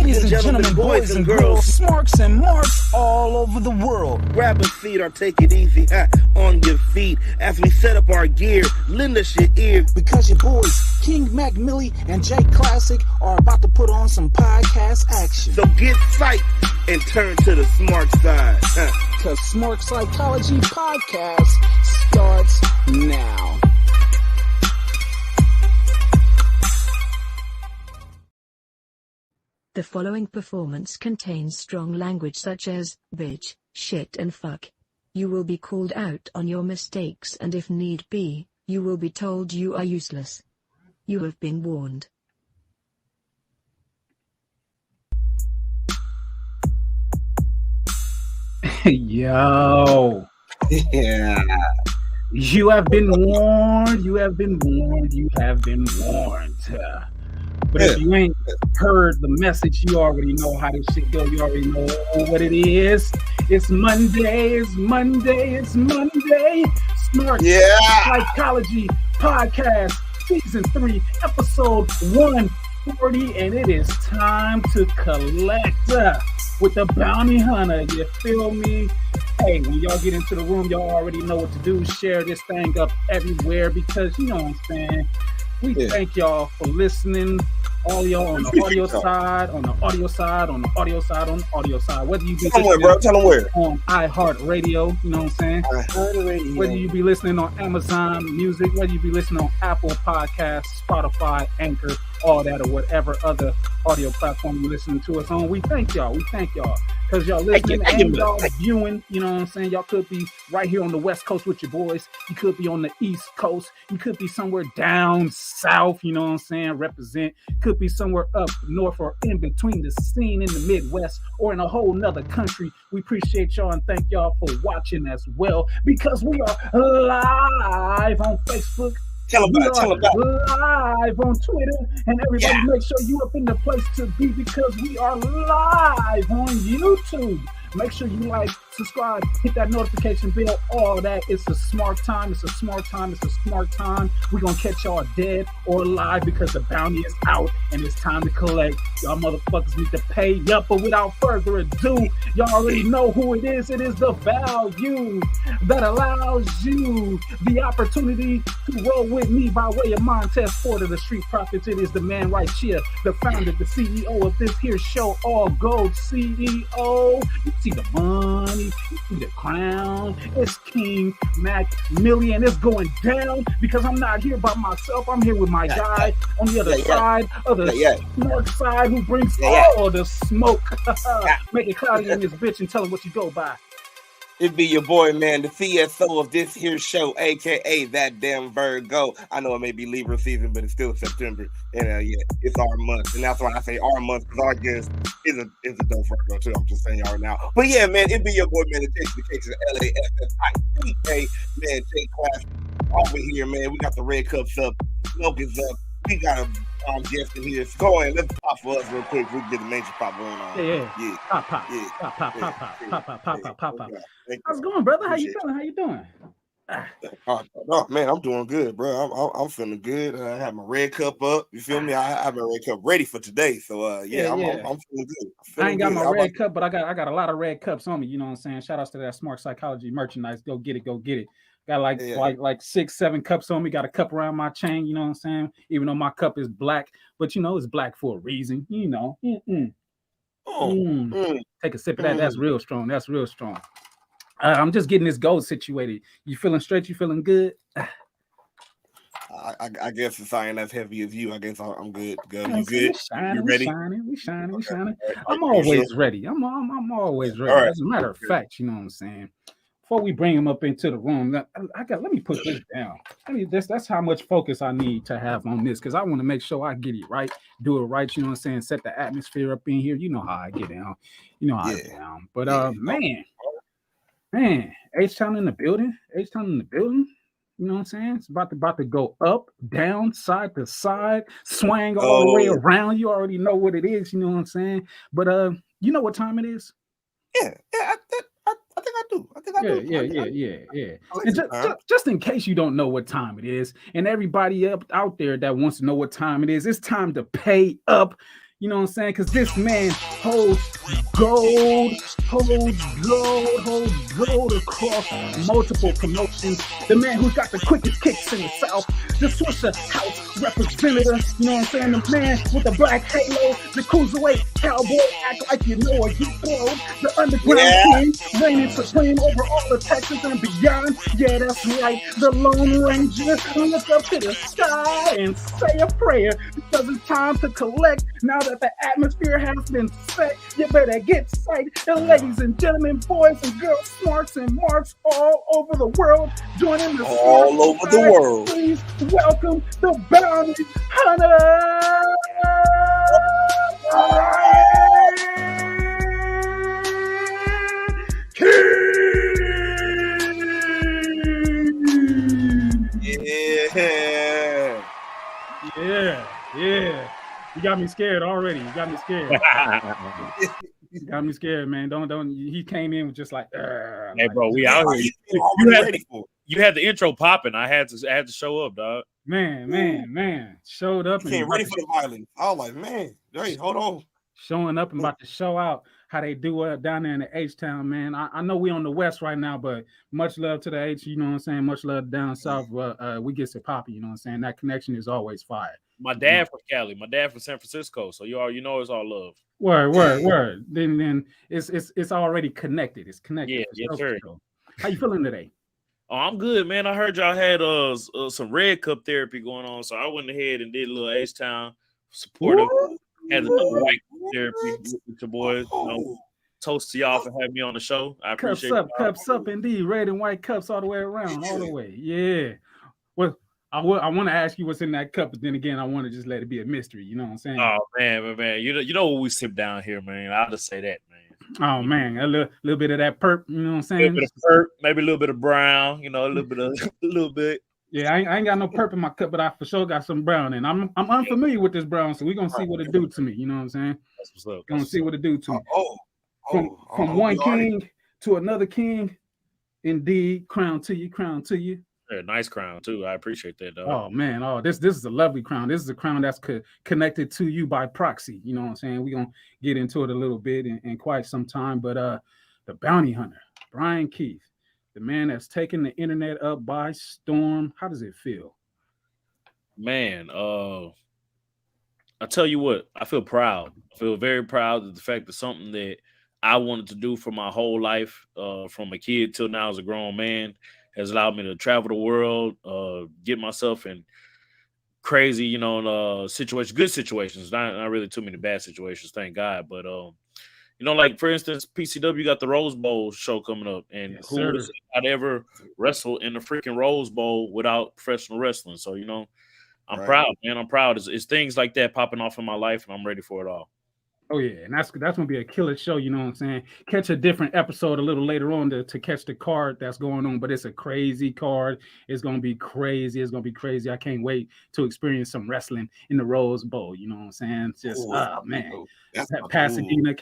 Ladies and gentlemen, boys and girls, smarks and marks all over the world. Grab a seat or take it easy on your feet as we set up our gear. Lend us your ear. Because your boys, King Mac, MILLI, and J Classic are about to put on some podcast action. So get psyched and turn to the smart side. Because Smark Psychology Podcast starts now. The following performance contains strong language such as bitch, shit and fuck. You will be called out on your mistakes, and if need be, you will be told you are useless. You have been warned. Yo. Yeah. You have been warned. You have been warned. You have been warned. But if you ain't heard the message, you already know how this shit go. You already know what it is. It's Monday. It's Monday. It's Monday. Smart Psychology Podcast, Season 3, Episode 140. And it is time to collect with the bounty hunter. You feel me? Hey, when y'all get into the room, y'all already know what to do. Share this thing up everywhere because you know what I'm saying. We thank y'all for listening. All y'all on the audio side, on the audio side, on the audio side, on the audio side. Whether you be listening on iHeartRadio, you know what I'm saying? Whether you be listening on Amazon Music, whether you be listening on Apple Podcasts, Spotify, Anchor, all that, or whatever other audio platform you're listening to us on. We thank y'all. We thank y'all. Because y'all listening and y'all viewing, you know what I'm saying? Y'all could be right here on the West Coast with your boys. You could be on the East Coast. You could be somewhere down south, you know what I'm saying? Represent. Could be somewhere up north or in between the scene in the Midwest or in a whole nother country. We appreciate y'all and thank y'all for watching as well because we are live on Facebook. Tell about live on Twitter, and everybody make sure you up in the place to be because we are live on YouTube. Make sure you like, subscribe, hit that notification bell, all that. It's a smart time. It's a smart time. It's a smart time. We're going to catch y'all dead or alive because the bounty is out and it's time to collect. Y'all motherfuckers need to pay up. But without further ado, y'all already know who it is. It is the value that allows you the opportunity to roll with me by way of Montez Porter, the Street Profits. It is the man right here, the founder, the CEO of this here show, All Gold CEO. You see the money, you see the crown. It's King Mac, MILLI, and it's going down because I'm not here by myself. I'm here with my guy on the other side of the Smark side who brings all the smoke. Make it cloudy in this bitch and tell him what you go by. It be your boy, man, the CSO of this here show, a.k.a. that damn Virgo. I know it may be Libra season, but it's still September. And it's our month. And that's why I say our month, because our guest is a dope Virgo, too. I'm just saying y'all right now. But yeah, man, it be your boy, man, the Jason, LASSIK, man, J Class over here, man. We got the red cups up. Smoke is up. We got a guest in here. So go ahead, let's pop for us real quick. We can get the major pop going on. Yeah. Pop. How's it going, brother? How you feeling? How you doing? Oh man, I'm doing good, bro. I'm feeling good. I have my red cup up. You feel me? I have my red cup ready for today. So I'm feeling good. I ain't got my red cup, but I got a lot of red cups on me. You know what I'm saying? Shout outs to that Smart Psychology merchandise. Go get it. Got like 6-7 cups on me. Got a cup around my chain. You know what I'm saying? Even though my cup is black, but you know it's black for a reason. You know. Take a sip of that. That's real strong. I'm just getting this gold situated. You feeling straight? You feeling good? I guess since I ain't as heavy as you, I guess I'm good. You good? You ready? We shining. I'm always ready. I'm always ready. Right. As a matter of fact, you know what I'm saying? Before we bring him up into the room, let me put this down. That's how much focus I need to have on this because I want to make sure I get it right, do it right. You know what I'm saying? Set the atmosphere up in here. You know how I get down. You know how I get down. But man, H-Town in the building. You know what I'm saying? It's about to go up, down, side to side, swing all the way around. You already know what it is. You know what I'm saying? But you know what time it is? Yeah. I think I do. Yeah. And just in case you don't know what time it is, and everybody out there that wants to know what time it is, it's time to pay up. You know what I'm saying? Because this man holds gold across multiple promotions. The man who's got the quickest kicks in the South, the Swisher House representative. You know what I'm saying? The man with the black halo, the cruiserweight cowboy, act like you know a geek clothes, the underground king, reigning supreme over all of Texas and beyond. Yeah, that's right, the Lone Ranger. Look up to the sky and say a prayer, because it's time to collect. Now that the atmosphere has been set, you better get psyched. And ladies and gentlemen, boys and girls, smarks and marks all over the world, joining the all over the world. Please welcome the bounty hunter, Bryan. Yeah. You got me scared already. You got me scared. You got me scared, man. Don't. He came in with just like, hey, bro, we out here. You had the intro popping. I had to show up, dog. Man. Showed up and ready for the violence. I was like, man, wait, hold on. Showing up and about to show out how they do down there in the H-Town, man. I know we on the West right now, but much love to the H, you know what I'm saying? Much love down South. We get to poppy, you know what I'm saying? That connection is always fire. My dad from Cali, my dad from San Francisco, so you know it's all love. Word. Then it's already connected. It's connected. Yeah, yes, sir. How you feeling today? Oh, I'm good, man. I heard y'all had some red cup therapy going on, so I went ahead and did a little H-Town supportive. Had a little white therapy with your boys. You know, toast to y'all for having me on the show. I appreciate it. Cups up, indeed. Red and white cups all the way around, all the way. Yeah. Well, I want to ask you what's in that cup, but then again, I want to just let it be a mystery. You know what I'm saying? Oh man, you know what we sip down here, man. I'll just say that, man. Oh man, a little bit of that perp. You know what I'm saying? A little bit of perp, maybe a little bit of brown. You know, a little bit. Yeah, I ain't got no perp in my cup, but I for sure got some brown. And I'm unfamiliar with this brown, so we're gonna see what it do to me. You know what I'm saying? That's what's up. Gonna see what it do to me. From one king to another king, indeed. Crown to you. Yeah, nice crown too. I appreciate that, dog. Oh man, this is a lovely crown. This is a crown that's connected to you by proxy. You know what I'm saying? We're gonna get into it a little bit in quite some time. But the bounty hunter, Bryan Keith, the man that's taken the internet up by storm. How does it feel? Man, I tell you what, I feel proud. I feel very proud of the fact that something that I wanted to do for my whole life, from a kid till now as a grown man, has allowed me to travel the world, get myself in crazy, situations, good situations, not really too many bad situations, thank God. But like for instance, PCW got the Rose Bowl show coming up, and yes, who would have I'd ever wrestle in the freaking Rose Bowl without professional wrestling? So I'm proud, man. I'm proud. It's things like that popping off in my life, and I'm ready for it all. Oh yeah, and that's gonna be a killer show. You know what I'm saying? Catch a different episode a little later on to catch the card that's going on. But it's a crazy card. It's gonna be crazy. I can't wait to experience some wrestling in the Rose Bowl. You know what I'm saying? Just man, Pasadena.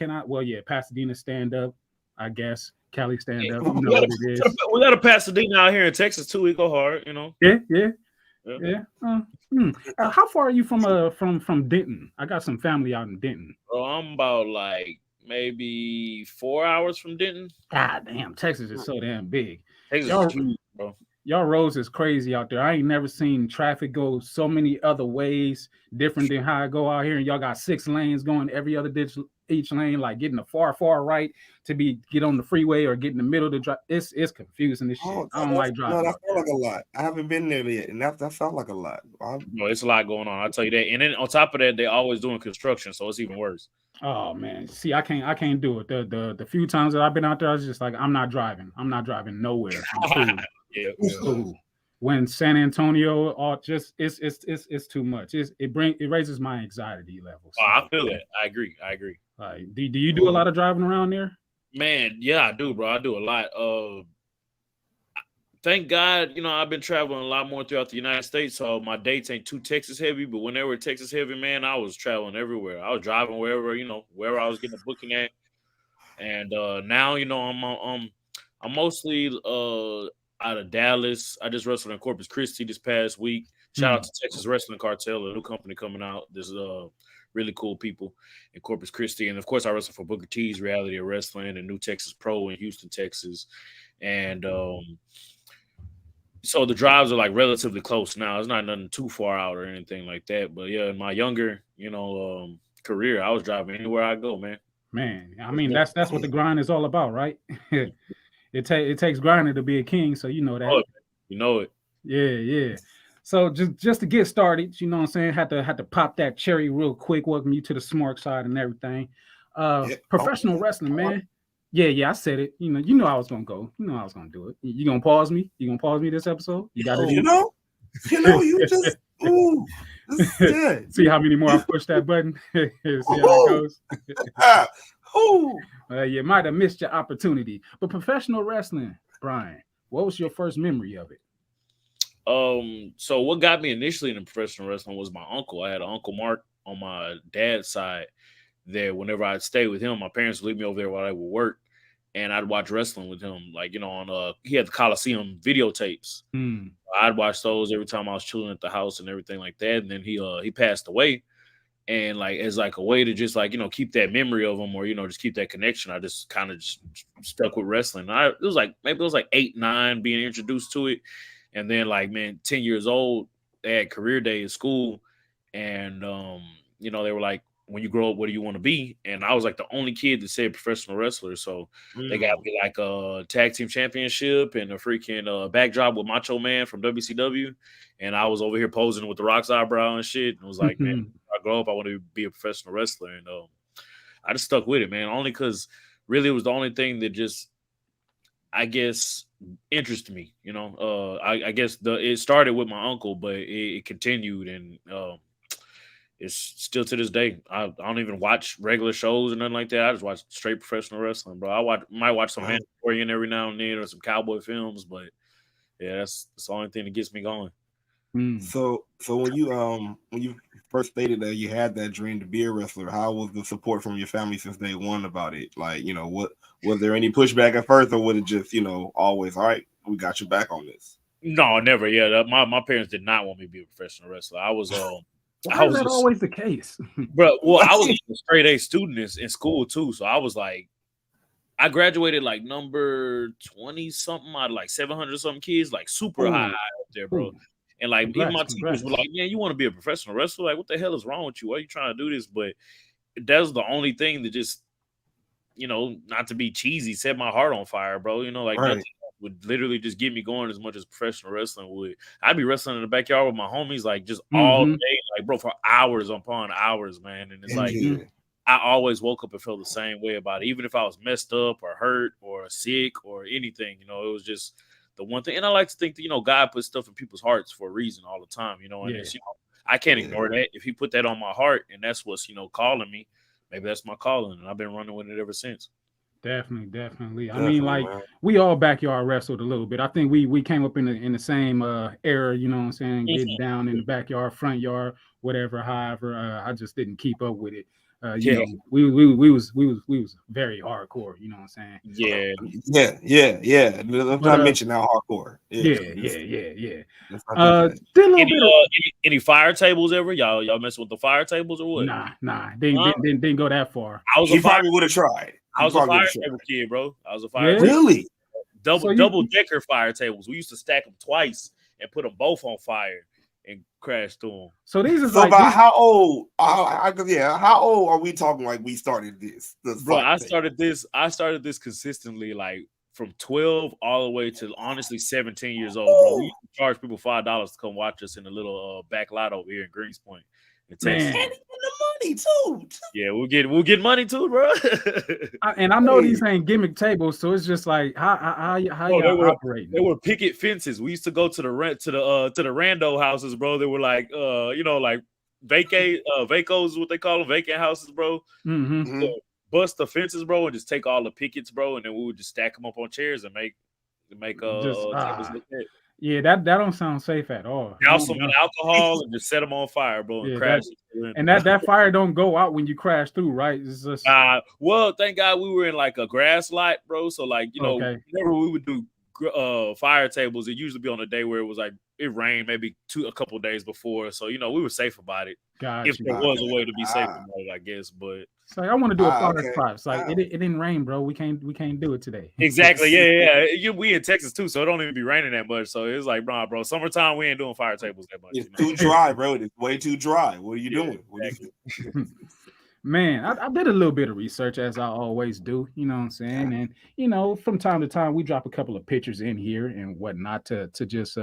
Pasadena stand up. I guess Cali stand up. You know what it is. We got a Pasadena out here in Texas too. We go hard. Yeah. How far are you from Denton? I got some family out in Denton. Bro, I'm about like maybe 4 hours from Denton. God damn, Texas is so damn big. Texas is huge, bro. Y'all roads is crazy out there. I ain't never seen traffic go so many other ways different than how I go out here. And y'all got 6 lanes going every other ditch, each lane, like getting the far right to get on the freeway or get in the middle to drive. It's confusing this shit. I don't like driving. No, that sounds like a lot. I haven't been there yet, and that sounds like a lot. No, it's a lot going on. I'll tell you that. And then on top of that, they're always doing construction, so it's even worse. Oh man, see, I can't do it. The few times that I've been out there, I was just like, I'm not driving nowhere. Yeah. When San Antonio, it's too much. It raises my anxiety levels. Oh, I feel that. I agree. Do you do a lot of driving around there? Man, yeah, I do, bro. I do a lot. Thank God, I've been traveling a lot more throughout the United States, so my dates ain't too Texas heavy. But when they were Texas heavy, man, I was traveling everywhere. I was driving wherever I was getting a booking at. And now, I'm mostly out of Dallas. I just wrestled in Corpus Christi this past week. Shout out to Texas Wrestling Cartel, a new company coming out this really cool people in Corpus Christi. And of course, I wrestled for Booker T's Reality of Wrestling and New Texas Pro in Houston, Texas. And so the drives are like relatively close now. It's not nothing too far out or anything like that. But yeah, in my younger, career, I was driving anywhere I go, man. Man, I mean, that's what the grind is all about, right? It takes grinding to be a king, so you know that. Oh, you know it. Yeah. So just to get started, you know what I'm saying, had to pop that cherry real quick. Welcome you to the Smark side and everything. Professional wrestling, man. Yeah, I said it. You know I was gonna go. You know I was gonna do it. You gonna pause me? You gonna pause me this episode? You got it. You just this is good. See how many more I push that button. See how it goes. You might have missed your opportunity. But professional wrestling, Bryan, what was your first memory of it? So what got me initially into professional wrestling was my uncle. I had an Uncle Mark on my dad's side that whenever I'd stay with him, my parents would leave me over there while I would work, and I'd watch wrestling with him. Like, on he had the Coliseum videotapes. I'd watch those every time I was chilling at the house and everything like that. And then he passed away. And like as like a way to just like, keep that memory of him or, just keep that connection, I just kind of just stuck with wrestling. It was like 8, 9 being introduced to it. And then like, man, 10 years old, they had career day at school. And, they were like, when you grow up, what do you want to be? And I was like the only kid that said professional wrestler. So they got me like a tag team championship and a freaking backdrop with Macho Man from WCW. And I was over here posing with the Rock's eyebrow and shit. And was like, man, when I grow up, I want to be a professional wrestler. And I just stuck with it, man, only because really it was the only thing that just, I guess, interested me. I guess it started with my uncle, but it continued and it's still to this day. I don't even watch regular shows or nothing like that. I just watch straight professional wrestling, bro. I might watch some Mandalorian every now and then or some cowboy films, but yeah, that's the only thing that gets me going. So when you first stated that you had that dream to be a wrestler, how was the support from your family since day one about it? Like, what was there any pushback at first, or was it just always all right? We got your back on this. No, never. Yeah, my parents did not want me to be a professional wrestler. I was How is that always the case? Bro, well, I was a straight A student in school too. So I was like, I graduated like number 20 something out of like 700 something kids, like super high up there, bro. And like even my teachers were like, man, you want to be a professional wrestler? Like, what the hell is wrong with you? Why are you trying to do this? But that was the only thing that just, not to be cheesy, set my heart on fire, bro. Nothing would literally just get me going as much as professional wrestling would. I'd be wrestling in the backyard with my homies, like just all day, like bro, for hours upon hours, man. And it's like I always woke up and felt the same way about it, even if I was messed up or hurt or sick or anything. It was just the one thing. And I like to think that God puts stuff in people's hearts for a reason all the time. And it's, I can't ignore that. If He put that on my heart and that's what's calling me, maybe that's my calling, and I've been running with it ever since. Definitely. I mean, like we all backyard wrestled a little bit. I think we came up in the same era, you know what I'm saying, getting down in the backyard, front yard, whatever. However, I just didn't keep up with it. We was very hardcore, you know what I'm saying? Yeah. Let's not mention how hardcore. Yeah. Any fire tables ever? Y'all messing with the fire tables or what? Nah. Didn't go that far. He probably would have tried. I was a fire table kid, bro. I was a fire table. Really? Double decker fire tables. We used to stack them twice and put them both on fire and crash through them. So these are about how old? How old are we talking? Like we started this bro. I started this consistently, like from 12 all the way to honestly 17 years old, bro. We used to charge people $5 to come watch us in the little back lot over here in Greenspoint. And the money too. Yeah, we'll get money too, bro. And I know these ain't gimmick tables, so it's just like how you operating. They were picket fences. We used to go to the rando houses, bro. They were like like vacos is what they call them, vacant houses, bro. So bust the fences, bro, and just take all the pickets, bro, and then we would just stack them up on chairs and make tables like that. Yeah, that don't sound safe at all. Douse some alcohol and just set them on fire, bro, and crash. And that fire don't go out when you crash through, right? It's just well, thank God we were in like a grass lot, bro. So like, whenever we would do fire tables, it usually be on a day where it was like it rained maybe a couple of days before, so we were safe about it. Gotcha. If there was a way to be safe about it, I guess. But it's like I want to do a fire okay. spot. It's like it didn't rain, bro. We can't do it today. Exactly. Yeah. We in Texas too, so it don't even be raining that much. So it's like, bro, summertime we ain't doing fire tables that much. It's too dry, bro. It's way too dry. What are you doing? Exactly. Man, I did a little bit of research, as I always do. You know what I'm saying? And from time to time we drop a couple of pictures in here and whatnot to just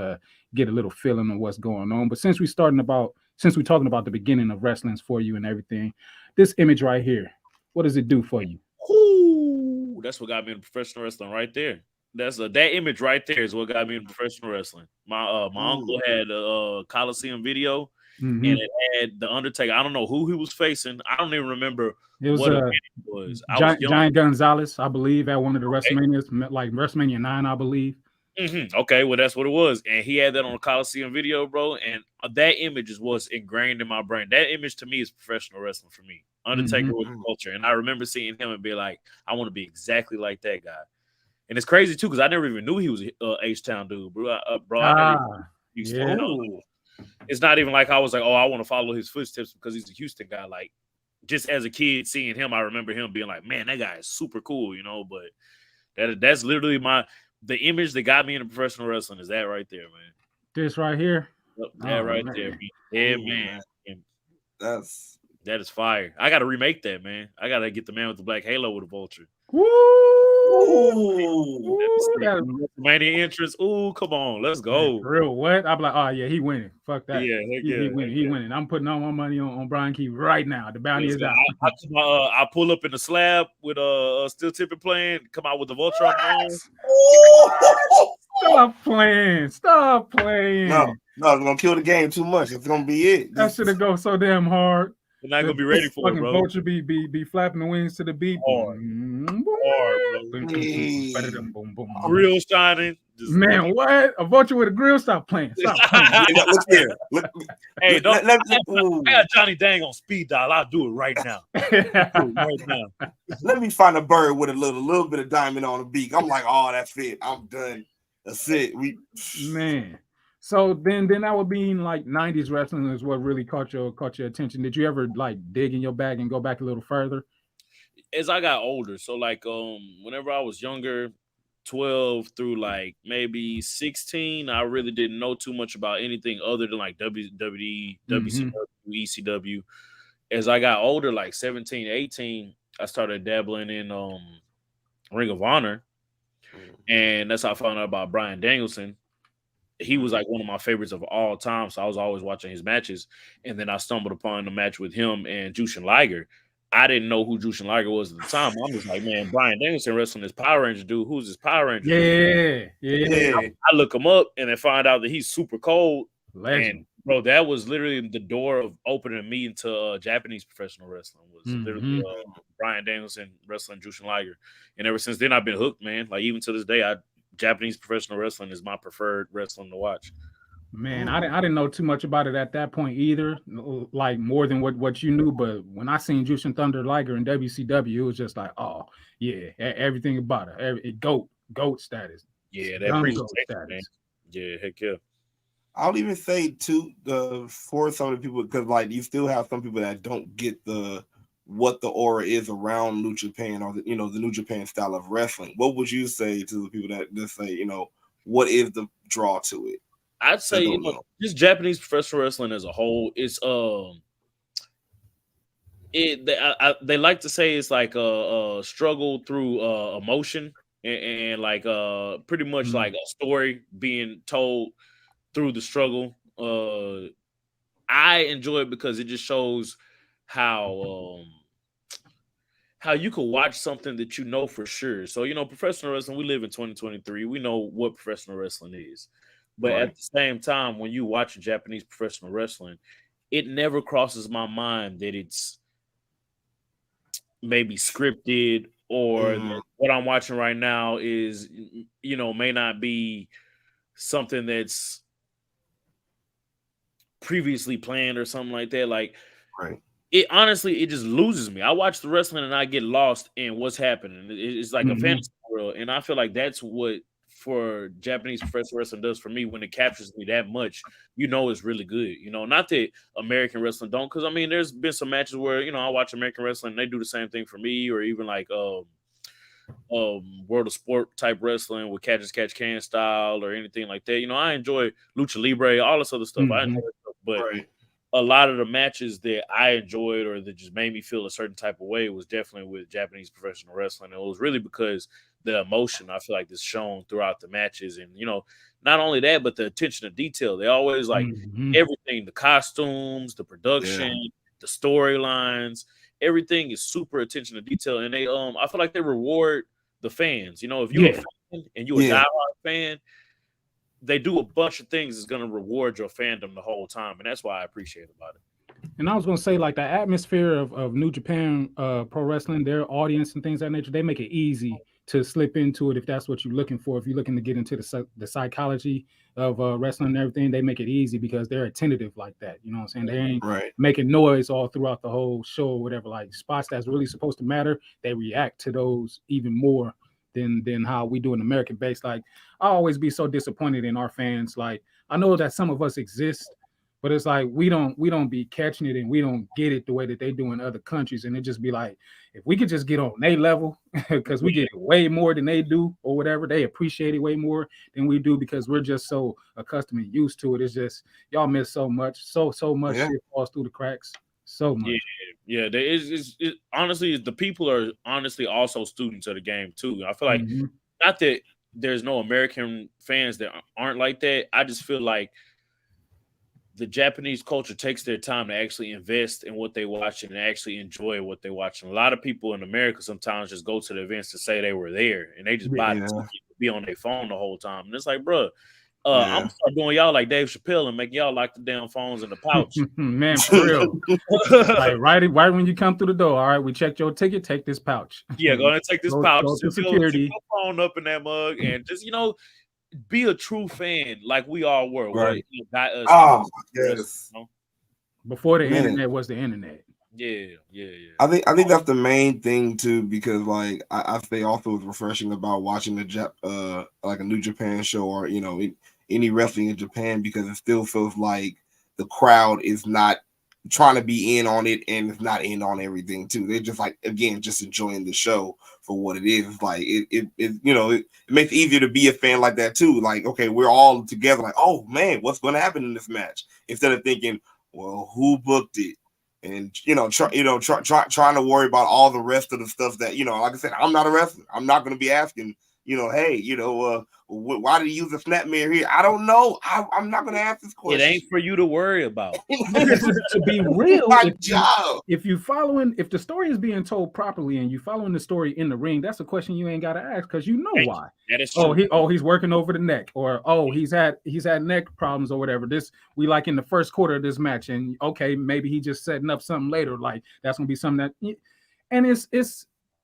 get a little feeling of what's going on. But since we're talking about the beginning of wrestling's for you and everything, this image right here, what does it do for you? Ooh, that's what got me in professional wrestling right there. That's that image right there is what got me in professional wrestling. My uncle had a Coliseum video, and it had the Undertaker. I don't know who he was facing. I don't even remember what event it was. Giant Gonzalez, I believe, at one of the WrestleManias, like WrestleMania 9, I believe. Okay, well, that's what it was. And he had that on a Coliseum video, bro. And that image is what's ingrained in my brain. That image to me is professional wrestling for me. Undertaker with the culture. And I remember seeing him and be like, I want to be exactly like that guy. And it's crazy, too, because I never even knew he was H-Town dude, bro. It's not even like I was like, oh, I want to follow his footsteps because he's a Houston guy. Like, just as a kid seeing him, I remember him being like, man, that guy is super cool, But that's literally the image that got me into professional wrestling is that right there, man. This right here? That right there, man. Yeah, man. That is fire. I got to remake that, man. I got to get the man with the black halo with a vulture. Woo! WrestleMania entrance. Ooh, come on, let's go. For real, what? I'm like, oh yeah, he winning. Fuck that. Yeah, he winning. He winning. I'm putting all my money on Bryan Key right now. The bounty is out. I pull up in the slab with a steel tipping plan. Come out with the vulture on my own. Stop playing. No, it's gonna kill the game too much. It's gonna be it. That should have go so damn hard. You're not gonna be ready for it, bro. Vulture be flapping the wings to the beat. Grill shining. Man, what? A vulture with a grill? Stop playing. Stop playing. Look here. Hey, I got Johnny Dang on speed dial. I'll do it right now. Let me find a bird with a little bit of diamond on the beak. I'm like, oh, that's it. I'm done. That's it. Man. So then that would be like 90s wrestling is what really caught your attention. Did you ever like dig in your bag and go back a little further? As I got older, so like whenever I was younger, 12 through like maybe 16, I really didn't know too much about anything other than like WWE, WCW, ECW. As I got older, like 17, 18, I started dabbling in Ring of Honor. And that's how I found out about Bryan Danielson. He was like one of my favorites of all time, so I was always watching his matches. And then I stumbled upon the match with him and Jushin Liger. I didn't know who Jushin Liger was at the time. I'm just like, man, Bryan Danielson wrestling this Power Ranger dude. Who's this Power Ranger? Yeah. I look him up and then find out that he's super cold. Legend. And bro, that was literally the door of opening me into Japanese professional wrestling. Was literally Bryan Danielson wrestling Jushin Liger. And ever since then, I've been hooked, man. Like even to this day, Japanese professional wrestling is my preferred wrestling to watch. Man, I didn't know too much about it at that point either, like more than what you knew. But when I seen Jushin Thunder Liger in WCW, it was just like, oh yeah, everything about it, GOAT status. Yeah, that presentation, man. Yeah, heck yeah. I'll even say too, for some of the people, because like you still have some people that don't get what the aura is around New Japan or the New Japan style of wrestling. What would you say to the people that just say, what is the draw to it? I'd say just Japanese professional wrestling as a whole, it's they like to say it's like a struggle through emotion and like pretty much like a story being told through the struggle. I enjoy it because it just shows how you can watch something that you know for sure. So, professional wrestling, we live in 2023. We know what professional wrestling is. But at the same time, when you watch Japanese professional wrestling, it never crosses my mind that it's maybe scripted or that what I'm watching right now is, may not be something that's previously planned or something like that. Like, it honestly, it just loses me. I watch the wrestling and I get lost in what's happening. It's like a fantasy world. And I feel like that's what for Japanese professional wrestling does for me when it captures me that much, you know, it's really good. You know, not that American wrestling don't, because I mean, there's been some matches where, you know, I watch American wrestling and they do the same thing for me, or even like World of Sport type wrestling with catch as catch can style or anything like that. You know, I enjoy Lucha Libre, all this other stuff. I enjoy stuff, but a lot of the matches that I enjoyed or that just made me feel a certain type of way was definitely with Japanese professional wrestling. And it was really because the emotion I feel like is shown throughout the matches. And, you know, not only that, but the attention to detail. They always like everything, the costumes, the production, the storylines, everything is super attention to detail. And they, I feel like they reward the fans. You know, if you're a fan and you're a diehard fan, they do a bunch of things that's going to reward your fandom the whole time. And that's why I appreciate about it. And I was going to say, like, the atmosphere of New Japan Pro Wrestling, their audience and things of that nature, they make it easy to slip into it if that's what you're looking for. If you're looking to get into the psychology of wrestling and everything, they make it easy because they're attentive like that. You know what I'm saying? They ain't making noise all throughout the whole show or whatever. Like, spots that's really supposed to matter, they react to those even more than how we do in American base. Like, I always be so disappointed in our fans. Like, I know that some of us exist, but it's like we don't be catching it and we don't get it the way that they do in other countries. And it just be like, if we could just get on their level, because we get way more than they do or whatever, they appreciate it way more than we do because we're just so accustomed and used to it. It's just, y'all miss so much, so much shit falls through the cracks. So much. Yeah. There is honestly, the people are honestly also students of the game too. I feel like not that there's no American fans that aren't like that. I just feel like the Japanese culture takes their time to actually invest in what they watch and actually enjoy what they watch. And a lot of people in America sometimes just go to the events to say they were there and they just buy the ticket to be on their phone the whole time. And it's like, bro, I'm gonna start doing y'all like Dave Chappelle and make y'all lock the damn phones in the pouch. Man, for real. Like right when you come through the door, all right, we checked your ticket, take this pouch. Yeah, go ahead and take this pouch. Go to security. Put your phone up in that mug and just, you know, be a true fan like we all were. Right. Got us, yes. You know? Before the internet was the internet. Yeah. I think that's the main thing too, because like I say also it's refreshing about watching like a New Japan show or, you know, any wrestling in Japan, because it still feels like the crowd is not trying to be in on it and it's not in on everything too. They're just like, again, just enjoying the show for what it is. Like it you know, it makes it easier to be a fan like that too. Like, okay, we're all together like, oh man, what's going to happen in this match? Instead of thinking, well, who booked it? And, you know, trying to worry about all the rest of the stuff that, you know, like I said, I'm not a wrestler. I'm not going to be asking, you know, hey, you know, why did he use a snapmare here? I don't know. I'm not going to ask this question. It ain't for you to worry about. To be real, if the story is being told properly and you following the story in the ring, that's a question you ain't got to ask because you know why. That is true. He's working over the neck, or he's had neck problems or whatever. This we like in the first quarter of this match, and okay, maybe he just setting up something later. Like that's gonna be something that, and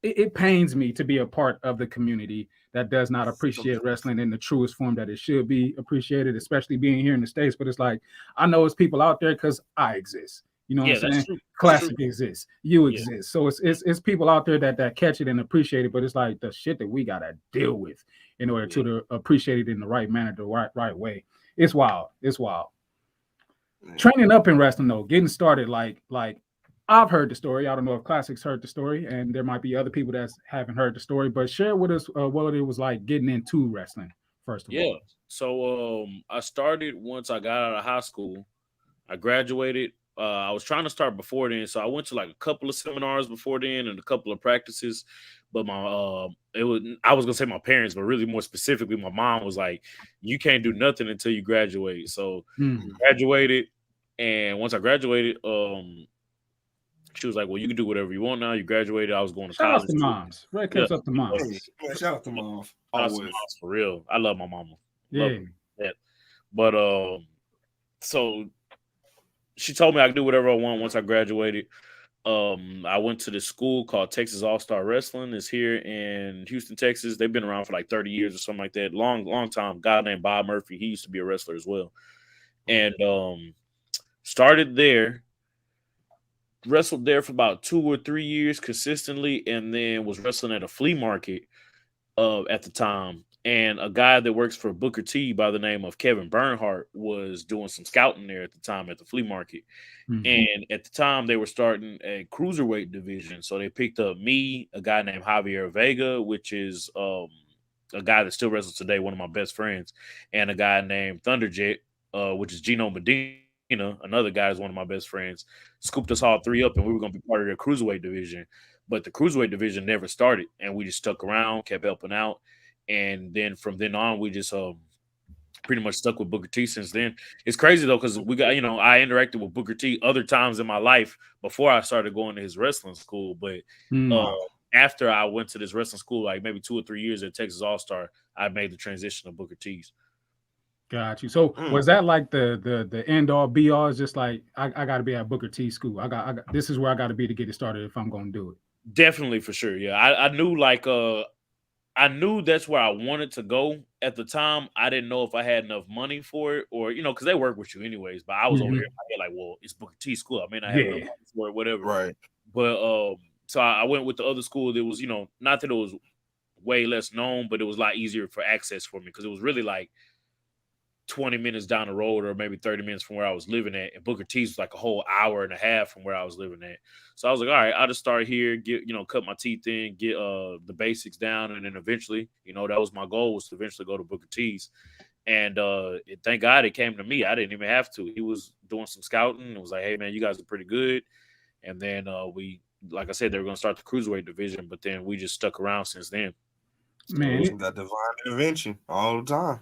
it pains me to be a part of the community that does not appreciate wrestling in the truest form that it should be appreciated, especially being here in the States. But it's like, I know it's people out there because I exist. You know what I'm saying? Classic exists. You exist. So it's people out there that catch it and appreciate it. But it's like the shit that we got to deal with in order to appreciate it in the right manner, the right way. It's wild. It's wild. Training up in wrestling, though, getting started, like I've heard the story. I don't know if Classics heard the story, and there might be other people that haven't heard the story, but share with us what it was like getting into wrestling, first of all. So I started once I got out of high school. I graduated. I was trying to start before then, so I went to like a couple of seminars before then and a couple of practices. But I was gonna say my parents, but really more specifically, my mom was like, "You can't do nothing until you graduate." So graduated, and once I graduated, she was like, "Well, you can do whatever you want now. You graduated." I was going to college. Shout out to moms. Right, comes up to moms. Yeah, shout out to moms. Always, for real. I love my mama. Yeah. Love that. But so she told me I could do whatever I want once I graduated. I went to this school called Texas All-Star Wrestling. It's here in Houston, Texas. They've been around for like 30 years or something like that. Long time. A guy named Bob Murphy. He used to be a wrestler as well. And started there. Wrestled there for about 2 or 3 years consistently, and then was wrestling at a flea market at the time. and a guy that works for Booker T by the name of Kevin Bernhardt was doing some scouting there at the time at the flea market. And at the time, they were starting a cruiserweight division. So they picked up me, a guy named Javier Vega, which is a guy that still wrestles today, one of my best friends, and a guy named Thunderjet, which is Gino Medina, another guy is one of my best friends. Scooped us all three up, and we were going to be part of their cruiserweight division. But the cruiserweight division never started, and we just stuck around, kept helping out. And then from then on, we just pretty much stuck with Booker T since then. It's crazy though, because we got, I interacted with Booker T other times in my life before I started going to his wrestling school. But after I went to this wrestling school, like maybe 2 or 3 years at Texas All-Star, I made the transition to Booker T's. Got you. So was that like the end all be all? Is just like I got to be at Booker T school. I got this is where I got to be to get it started if I'm going to do it. Definitely, for sure. Yeah, I knew I knew that's where I wanted to go at the time. I didn't know if I had enough money for it, or because they work with you anyways. But I was over here in my head like, well, it's Booker T school. I mean, I have enough money for it, whatever. Right. But so I went with the other school that was, not that it was way less known, but it was a lot easier for access for me because it was really like 20 minutes down the road or maybe 30 minutes from where I was living at. And Booker T's was like a whole hour and a half from where I was living at. So I was like, all right, I'll just start here, get, cut my teeth in, get the basics down. And then eventually, that was my goal, was to eventually go to Booker T's. And thank God it came to me. I didn't even have to. He was doing some scouting and was like, hey, man, you guys are pretty good. And then we, like I said, they were going to start the cruiserweight division, but then we just stuck around since then. Man, that divine intervention all the time.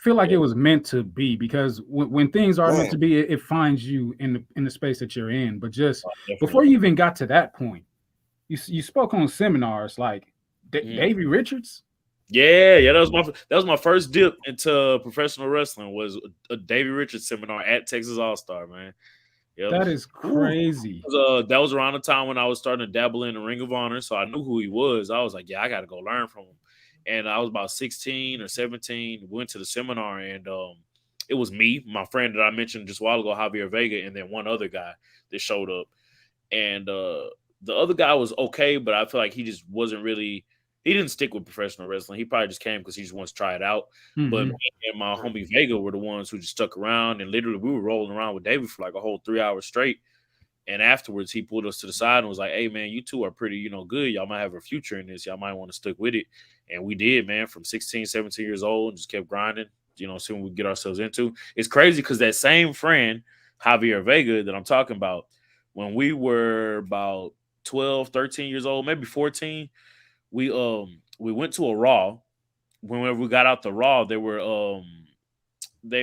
Feel like it was meant to be, because when things are meant to be, it finds you in the space that you're in. But just before you even got to that point, you spoke on seminars like Davey Richards. Yeah, that was my first dip into professional wrestling, was a Davey Richards seminar at Texas All-Star, man. Yep. That is crazy. That was around the time when I was starting to dabble in the Ring of Honor, so I knew who he was. I was like, yeah, I got to go learn from him. And I was about 16 or 17, went to the seminar, and it was me, my friend that I mentioned just a while ago, Javier Vega, and then one other guy that showed up. And the other guy was okay, but I feel like he just wasn't really – he didn't stick with professional wrestling. He probably just came because he just wants to try it out. But me and my homie Vega were the ones who just stuck around, and literally we were rolling around with David for like a whole 3 hours straight. And afterwards, he pulled us to the side and was like, hey, man, you two are pretty, good. Y'all might have a future in this. Y'all might want to stick with it. And we did, man, from 16, 17 years old, and just kept grinding, seeing what we get ourselves into. It's crazy because that same friend, Javier Vega, that I'm talking about, when we were about 12, 13 years old, maybe 14, we went to a Raw. Whenever we got out the Raw, they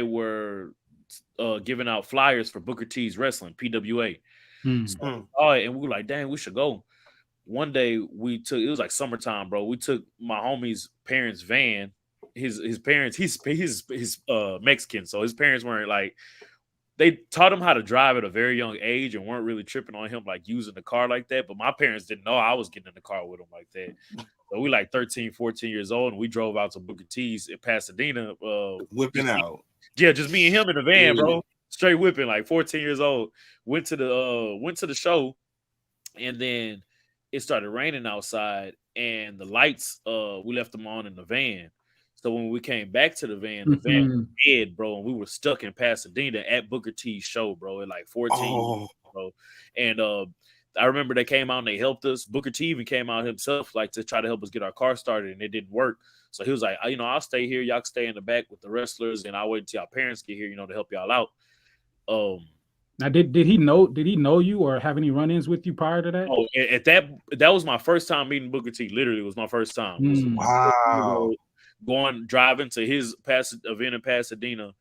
were giving out flyers for Booker T's Wrestling, PWA. So, and we were like, dang, we should go. One day it was like summertime, bro. We took my homie's parents' van. His parents, he's Mexican, so his parents weren't like, they taught him how to drive at a very young age and weren't really tripping on him like using the car like that. But my parents didn't know I was getting in the car with him like that. So we like 13, 14 years old, and we drove out to Booker T's in Pasadena. Whipping out. Yeah, just me and him in the van, bro. Straight whipping, like 14 years old. Went to the show, and then it started raining outside, and the lights, we left them on in the van. So when we came back to the van was dead, bro, and we were stuck in Pasadena at Booker T's show, bro, at like 14, bro. And I remember they came out and they helped us. Booker T even came out himself, like, to try to help us get our car started, and it didn't work. So he was like, I'll stay here. Y'all can stay in the back with the wrestlers, and I'll wait until our parents get here, to help y'all out. Now, did he know you or have any run-ins with you prior to that? Oh, at that was my first time meeting Booker T. Literally, it was my first time. Wow. Driving to his event in Pasadena,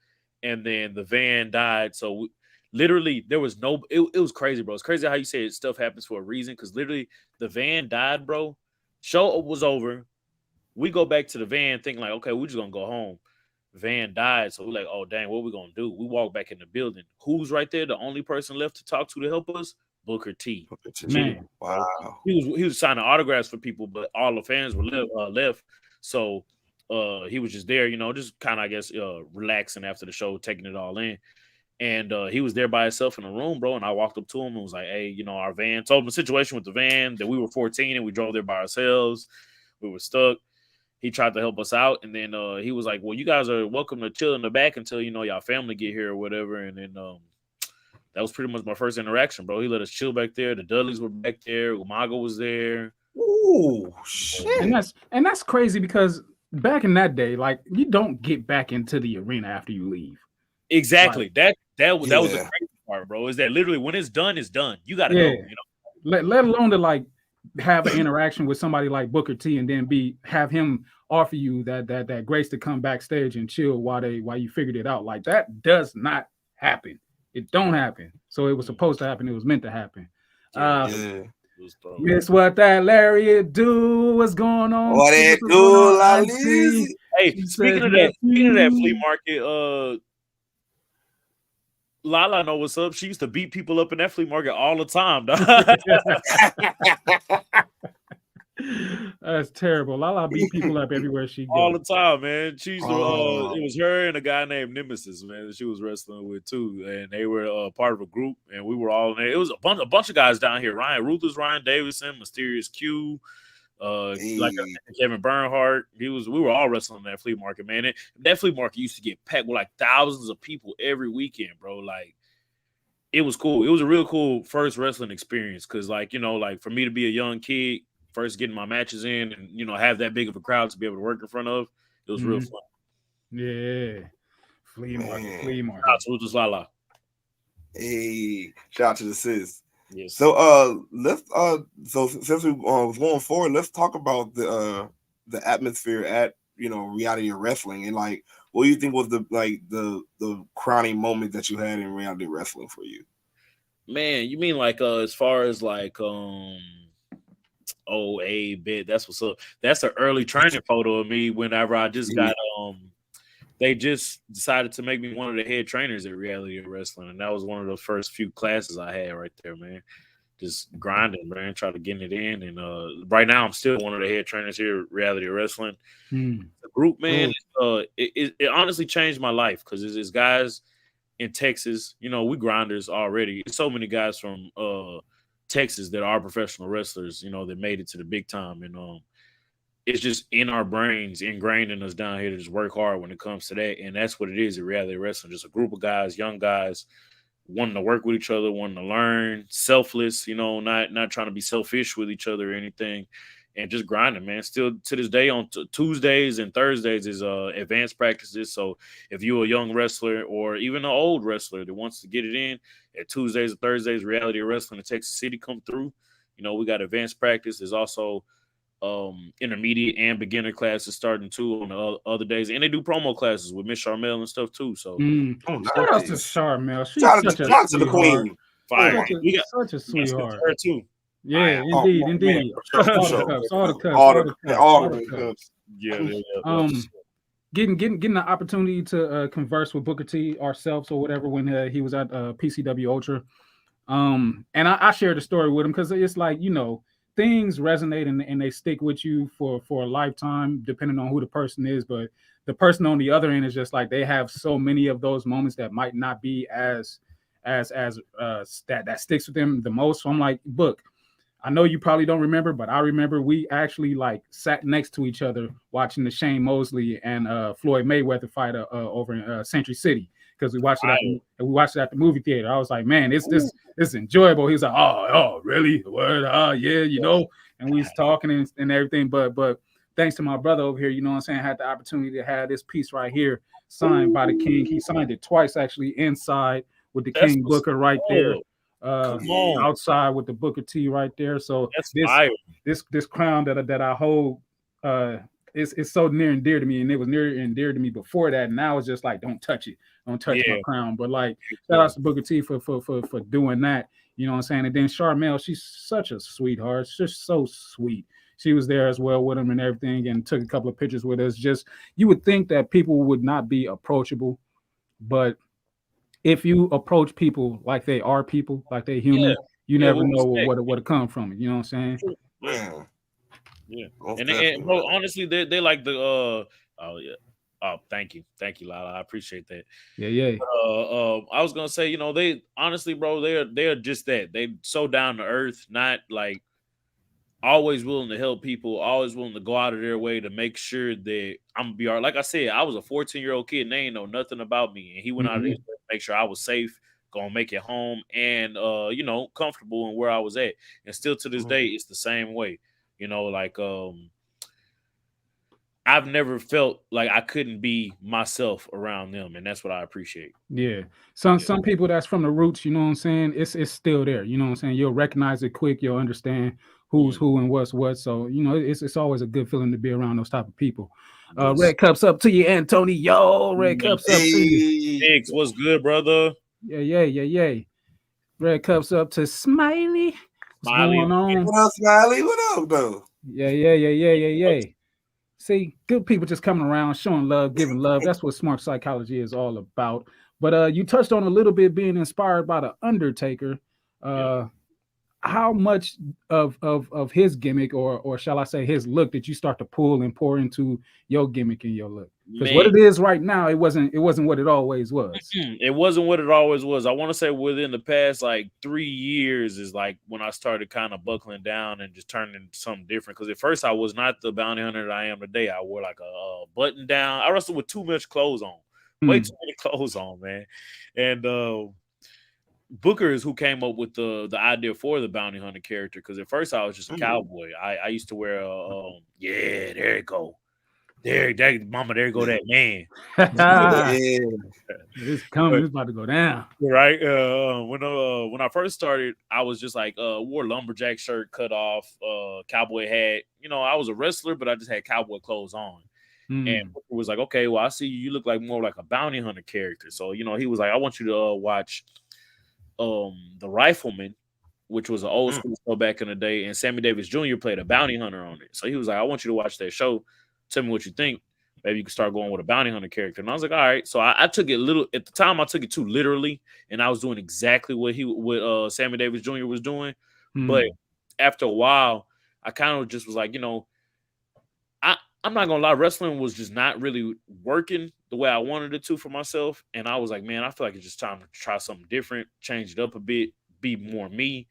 and then the van died. So literally, there was no. It was crazy, bro. It's crazy how you say stuff happens for a reason. Because literally, the van died, bro. Show was over. We go back to the van thinking like, okay, we're just gonna go home. Van died, so we're like, oh dang, what are we gonna do? We walk back in the building. Who's right there? The only person left to talk to help us? Booker T. Man. Wow. He was signing autographs for people, but all the fans were left. So he was just there, just kind of, I guess, relaxing after the show, taking it all in. And he was there by himself in the room, bro. And I walked up to him and was like, hey, our van, told him the situation with the van, that we were 14 and we drove there by ourselves. We were stuck. he tried to help us out, and then he was like, "Well, you guys are welcome to chill in the back until y'all family get here or whatever." And then that was pretty much my first interaction, bro. He let us chill back there. The Dudleys were back there. Umaga was there. Ooh, shit! And that's crazy because back in that day, like you don't get back into the arena after you leave. Exactly. Like, that was the crazy part, bro. Is that literally when it's done, it's done. You got to go. Let alone to like have an interaction with somebody like Booker T and then have him offer you that grace to come backstage and chill while you figured it out. Like that does not happen. It don't happen. So it was supposed to happen. It was meant to happen. Miss what that Lariat do? What's going on? What it do, Lally? Hey, speaking of that flea market, Lala know what's up. She used to beat people up in that flea market all the time. That's terrible. Lala beat people up everywhere she goes. All the time, man. She used to, it was her and a guy named Nemesis, man, that she was wrestling with too. And they were part of a group, and we were all in there. It was a bunch of guys down here. Ryan Davidson, Mysterious Q, like Kevin Bernhardt. We were all wrestling in that flea market, man. That flea market used to get packed with like thousands of people every weekend, bro. Like it was cool. It was a real cool first wrestling experience because, like, like for me to be a young kid, first getting my matches in, and have that big of a crowd to be able to work in front of, it was real fun. Yeah, flea market. Shout out to Lala. Hey, shout out to the sis. Yes. So let's so since we was going forward, let's talk about the atmosphere at reality wrestling, and like what do you think was the crowning moment that you had in reality wrestling for you? Man, you mean like as far as like bit, that's what's up. That's an early training photo of me whenever I just got they just decided to make me one of the head trainers at reality wrestling, and that was one of the first few classes I had right there, man. Just grinding, man, trying to get it in, and right now I'm still one of the head trainers here at reality wrestling. The group, man, it honestly changed my life because it's guys in Texas, we grinders already. There's so many guys from Texas that are professional wrestlers, that made it to the big time, and it's just in our brains, ingrained in us down here to just work hard when it comes to that. And that's what it is at reality wrestling. Just a group of guys, young guys, wanting to work with each other, wanting to learn, selfless, not trying to be selfish with each other or anything, and just grinding, man. Still to this day on Tuesdays and Thursdays is advanced practices. So if you're a young wrestler or even an old wrestler that wants to get it in at Tuesdays and Thursdays, reality wrestling in Texas City come through. We got advanced practice. There's also intermediate and beginner classes starting too on the other days, and they do promo classes with Miss Charmel and stuff too. So shout out to Charmel. She's shout such out to the queen. Fire. Such a sweetheart. Her too. Yeah, indeed. All the cups. Yeah. Getting the opportunity to converse with Booker T ourselves or whatever when he was at PCW Ultra, and I shared the story with him because it's like things resonate and they stick with you for a lifetime, depending on who the person is. But the person on the other end is just like they have so many of those moments that might not be as that sticks with them the most. So I'm like, Book, I know you probably don't remember, but I remember we actually like sat next to each other watching the Shane Mosley and Floyd Mayweather fight over in Century City. Because we watched it at the movie theater. I was like, man, it's enjoyable. He was like, oh, really? What? Yeah, And we was talking and everything. But thanks to my brother over here, you know what I'm saying, I had the opportunity to have this piece right here signed by the King. He signed it twice actually inside with the King Booker right there. Outside with the Booker T right there. So this crown that I hold it's so near and dear to me, and it was near and dear to me before that. And now it's just like, don't touch it. Don't touch my crown. But like, shout out to Booker T for doing that. You know what I'm saying? And then Charmel, she's such a sweetheart. She's just so sweet. She was there as well with him and everything, and took a couple of pictures with us. Just, you would think that people would not be approachable, but if you approach people like they are people, like they human, you never know what come from it. You know what I'm saying? Yeah. And bro, honestly, they like the thank you, Lala. I appreciate that. Yeah. I was gonna say, they honestly, bro, they're just that. They so down to earth, not like always willing to help people, always willing to go out of their way to make sure that I'm gonna be all right. Like I said, I was a 14-year-old kid and they ain't know nothing about me. And he went out of his way to make sure I was safe, gonna make it home, and you know, comfortable in where I was at. And still to this day, it's the same way. You know, like I've never felt like I couldn't be myself around them, and that's what I appreciate. Yeah. Some people that's from the roots, you know what I'm saying? It's still there. You know what I'm saying? You'll recognize it quick, you'll understand who's who and what's what. So, you know, it's always a good feeling to be around those type of people. Red cups up to you, Antonio. Red cups up to you. Thanks. What's good, brother? Yeah. Red cups up to Smiley. What's going on? What up, Smiley? What up, though? Yeah. See, good people just coming around, showing love, giving love. That's what smart psychology is all about. But you touched on a little bit being inspired by the Undertaker. How much of his gimmick, or shall I say his look, did you start to pull and pour into your gimmick and your look? Because what it is right now, it wasn't what it always was. It wasn't what it always was. I want to say within the past like 3 years is like when I started kind of buckling down and just turning into something different. Because at first I was not the bounty hunter that I am today. I wore like a button down. I wrestled with too much clothes on, way too many clothes on, man. And Booker is who came up with the idea for the bounty hunter character. Because at first I was just a cowboy. I used to wear there you go. There you go, that man. It's coming. It's about to go down. Right. When I first started, I was just like wore lumberjack shirt, cut off, cowboy hat. You know, I was a wrestler, but I just had cowboy clothes on. And Booker was like, okay, well, I see you look like more like a bounty hunter character. So, you know, he was like, I want you to watch The Rifleman, which was an old school show back in the day, and Sammy Davis Jr. played a bounty hunter on it. So he was like, I want you to watch that show. Tell me what you think. Maybe you can start going with a bounty hunter character. And I was like, all right. So I took it at the time, I took it too literally, and I was doing exactly what Sammy Davis Jr. was doing. But after a while, I kind of just was like, you know, I'm not gonna lie, wrestling was just not really working the way I wanted it to for myself. And I was like, man, I feel like it's just time to try something different, change it up a bit, be more me.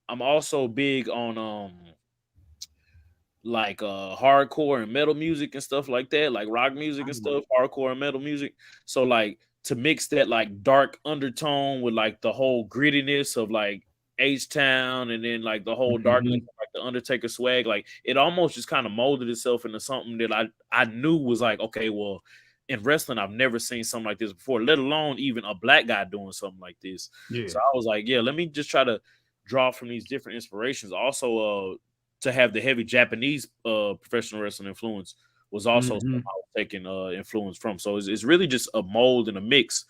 I'm also big on like hardcore and metal music and stuff like that, like rock music and stuff, hardcore and metal music. So like to mix that like dark undertone with like the whole grittiness of like H-Town, and then like the whole darkness of, like the Undertaker swag, like it almost just kind of molded itself into something that I knew was like, okay, well, in wrestling, I've never seen something like this before, let alone even a black guy doing something like this. So I was like, yeah, let me just try to draw from these different inspirations. Also, to have the heavy Japanese professional wrestling influence was also something I was taking influence from. So it's really just a mold and a mix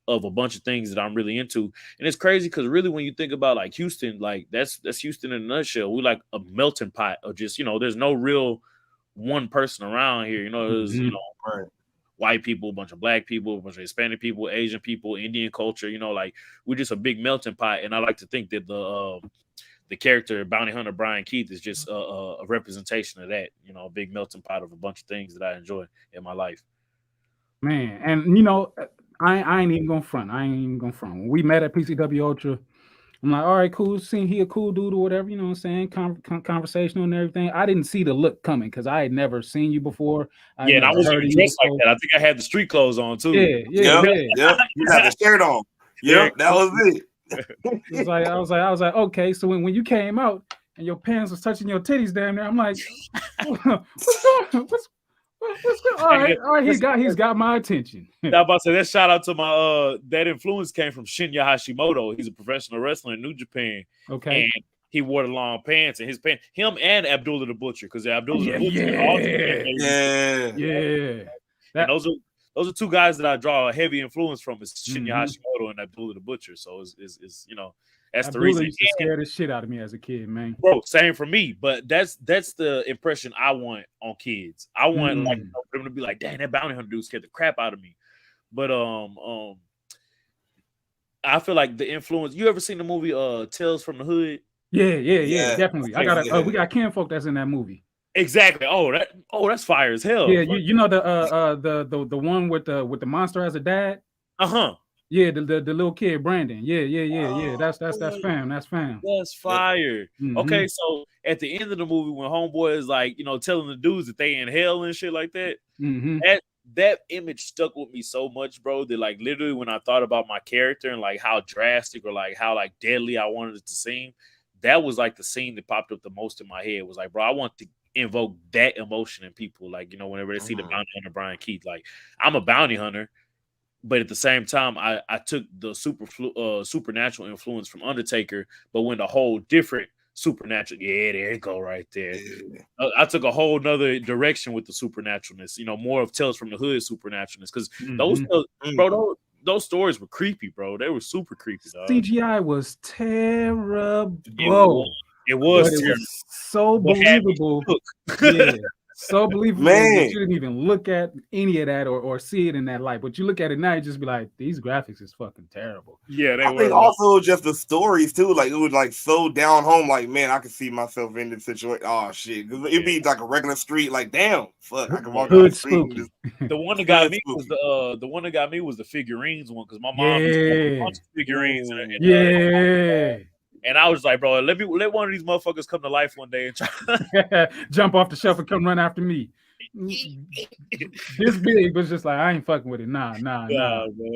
of a bunch of things that I'm really into. And it's crazy because really when you think about like Houston, like that's Houston in a nutshell. We like a melting pot of just, you know, there's no real one person around here. You know, there's, you know, white people, a bunch of black people, a bunch of Hispanic people, Asian people, Indian culture, you know, like we're just a big melting pot. And I like to think that the character Bounty Hunter Bryan Keith is just a representation of that, you know, a big melting pot of a bunch of things that I enjoy in my life. Man, and you know, I ain't even gonna front. When we met at PCW Ultra, I'm like, all right, cool. Seeing he a cool dude or whatever, you know what I'm saying? Conversational and everything. I didn't see the look coming because I had never seen you before. And I wasn't dressed like that. I think I had the street clothes on too. Yeah. You had the shirt on. That was it. It was like I was like, okay. So when you came out and your pants was touching your titties down there, I'm like, what's good? All right, he's got my attention. I was about to say that shout out to my that influence came from Shinya Hashimoto. He's a professional wrestler in New Japan. Okay. And he wore the long pants, and his pants, him and Abdullah the Butcher, because Abdullah the Butcher. And those are two guys that I draw a heavy influence from, is Shinya Hashimoto and Abdullah the Butcher. So it's you know, that's the reason. Used to scare the shit out of me as a kid, man. Bro, same for me. But that's the impression I want on kids. I want like for them to be like, dang, that bounty hunter dude scared the crap out of me. But I feel like the influence. You ever seen the movie Tales from the Hood? Yeah, definitely. We got kinfolk that's in that movie. Exactly. That's fire as hell. Yeah, you know the one with the monster as a dad. Yeah, the little kid Brandon. Yeah. That's fam. That's fam. That's fire. Mhm. Okay, so at the end of the movie, when homeboy is like, telling the dudes that they in hell and shit like that, that image stuck with me so much, bro, that like literally when I thought about my character and like how drastic or like how like deadly I wanted it to seem, that was like the scene that popped up the most in my head. Was like, bro, I want to invoke that emotion in people. Like, whenever they see the bounty hunter Bryan Keith, like I'm a bounty hunter. But at the same time, I took the supernatural influence from Undertaker, but went a whole different supernatural. Yeah, there you go, right there. Yeah. I took a whole nother direction with the supernaturalness. More of Tales from the Hood supernaturalness, because those stories were creepy, bro. They were super creepy. Dog. CGI was terrible. It was so believable. Yeah. So believable that you didn't even look at any of that or see it in that light. But you look at it now, you just be like, these graphics is fucking terrible. Yeah, I think also just the stories too. Like it was like so down home. Like, man, I could see myself in this situation. Oh shit, it'd be like a regular street. Like, damn, fuck, I can walk down the street. The one that got me was the figurines one, because my mom used to have a bunch of figurines and I was like, bro, let one of these motherfuckers come to life one day and try jump off the shelf and come run after me. This big, but it's just like I ain't fucking with it. Nah. Man,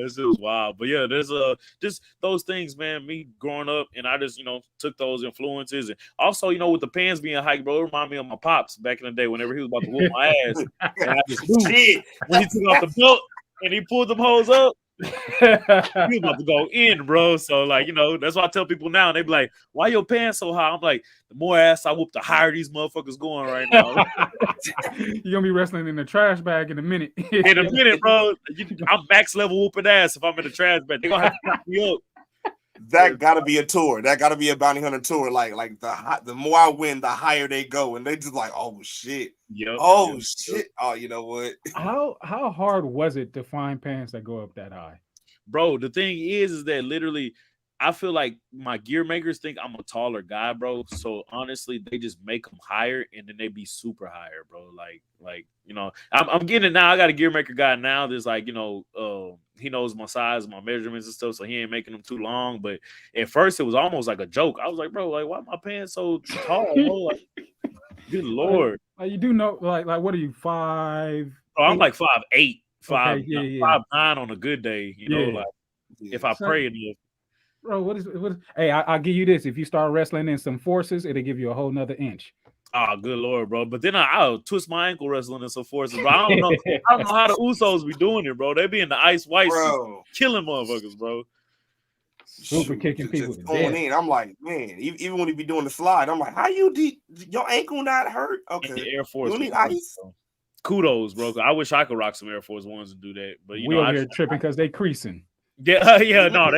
this is wild. But yeah, there's just those things, man. Me growing up, and I just took those influences, and also with the pants being hiked, bro, it reminded me of my pops back in the day whenever he was about to whoop my ass. And I just when he took off the belt and he pulled them hoes up. He was about to go in, bro. So like, that's why I tell people now, and they be like, why your pants so high? I'm like, the more ass I whoop, the higher these motherfuckers going right now. You're gonna be wrestling in the trash bag in a minute. In a minute, bro. I'm max level whooping ass if I'm in the trash bag. They're gonna have to pick me up. That gotta be a tour. That gotta be a bounty hunter tour. Like the more I win, the higher they go, and they just like, oh shit, shit. Oh, you know what? How hard was it to find pants that go up that high, bro? The thing is that literally, I feel like my gear makers think I'm a taller guy, bro. So honestly, they just make them higher, and then they be super higher, bro. Like I'm getting it now. I got a gear maker guy now that's like, he knows my size, my measurements and stuff, so he ain't making them too long. But at first, it was almost like a joke. I was like, bro, like, why my pants so tall, bro? Like, good lord. Like, you do know, like, what are you, 5'8"? Oh, I'm like 5'8", 5'9" on a good day. Like if I pray enough. Bro, what is? Hey, I'll give you this. If you start wrestling in some forces, it'll give you a whole nother inch. Oh, good lord, bro. But then I'll twist my ankle wrestling in some forces. Bro, I don't know how the Usos be doing it, bro. They be in the ice white, killing motherfuckers, bro. Super kicking people going in. I'm like, man, even when he be doing the slide, I'm like, how your ankle not hurt? Okay, the Air Force. You need ice. Bro. Kudos, bro. I wish I could rock some Air Force Ones and do that, but we over here tripping because they creasing. Yeah, no,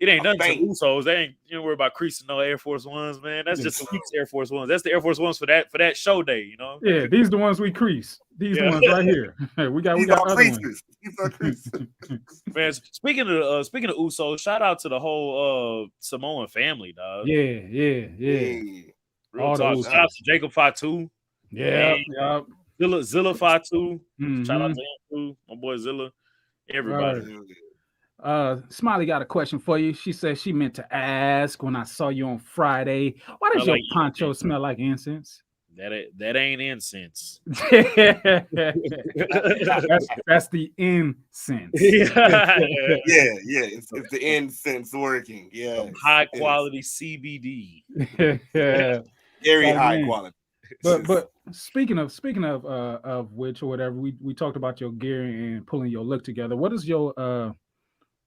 it ain't nothing to Usos. They ain't worry about creasing no Air Force Ones, man. That's just the week's Air Force Ones. That's the Air Force Ones for that show day, Yeah, these are the ones we crease. These are the ones right here. we got other ones. These are creases. Man, speaking of Usos, shout out to the whole Samoan family, dog. Yeah. Real talk. Shout out to Jacob Fatu. Yeah. Zilla Fatu. Shout out to him too. My boy Zilla. Everybody. Smiley got a question for you. She said she meant to ask when I saw you on Friday, why does your poncho smell like incense? That ain't incense. that's the incense. Yeah. It's the incense working. Yeah. High quality CBD. Very high quality. But speaking of which or whatever, we talked about your gear and pulling your look together. What is your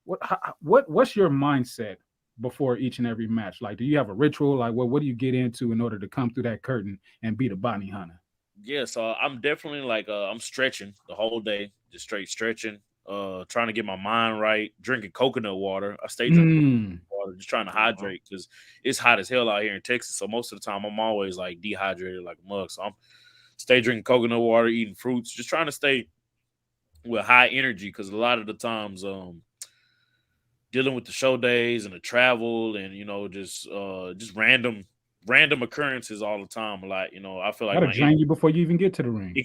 what's your mindset before each and every match? Like, do you have a ritual? Like, what do you get into in order to come through that curtain and be the bounty hunter? Yeah, so I'm definitely like I'm stretching the whole day, just straight stretching, trying to get my mind right, drinking coconut water. I stay drinking water, just trying to hydrate because it's hot as hell out here in Texas. So most of the time I'm always like dehydrated like a mug. So I'm stay drinking coconut water, eating fruits, just trying to stay with high energy because a lot of the times dealing with the show days and the travel and just random occurrences all the time. Like, I feel like that'll drain you before you even get to the ring.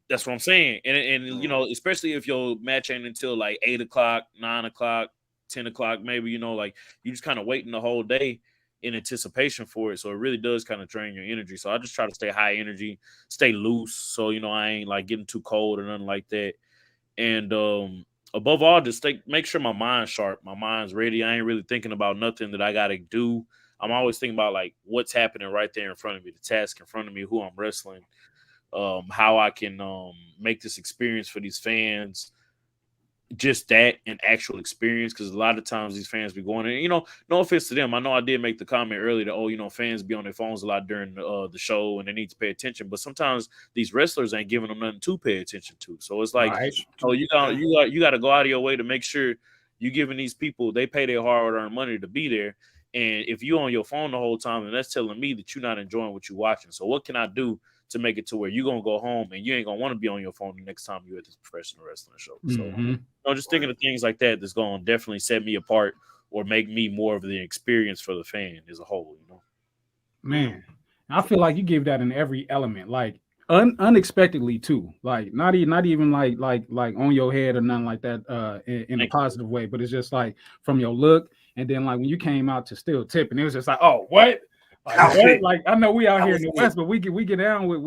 That's what I'm saying. And especially if your match ain't until like 8 o'clock, 9 o'clock, 10 o'clock, maybe, like you just kind of waiting the whole day in anticipation for it. So it really does kind of drain your energy. So I just try to stay high energy, stay loose. So, I ain't like getting too cold or nothing like that. And above all, just make sure my mind's sharp. My mind's ready. I ain't really thinking about nothing that I got to do. I'm always thinking about like what's happening right there in front of me, the task in front of me, who I'm wrestling, how I can make this experience for these fans. Just that an actual experience, because a lot of times these fans be going and no offense to them. I know I did make the comment earlier that fans be on their phones a lot during the show and they need to pay attention, but sometimes these wrestlers ain't giving them nothing to pay attention to. So it's like, you got to go out of your way to make sure you giving these people, they pay their hard-earned money to be there. And if you on your phone the whole time, then that's telling me that you're not enjoying what you're watching. So what can I do to make it to where you're going to go home and you ain't going to want to be on your phone the next time you're at this professional wrestling show. So just thinking of things like that that's going to definitely set me apart or make me more of the experience for the fan as a whole, Man, I feel like you give that in every element, like unexpectedly too, like not even like on your head or nothing like that in a positive way, but it's just like from your look. And then like when you came out to Still Tipping, it was just like, oh, what? Like I know we out here in the West, but we get down with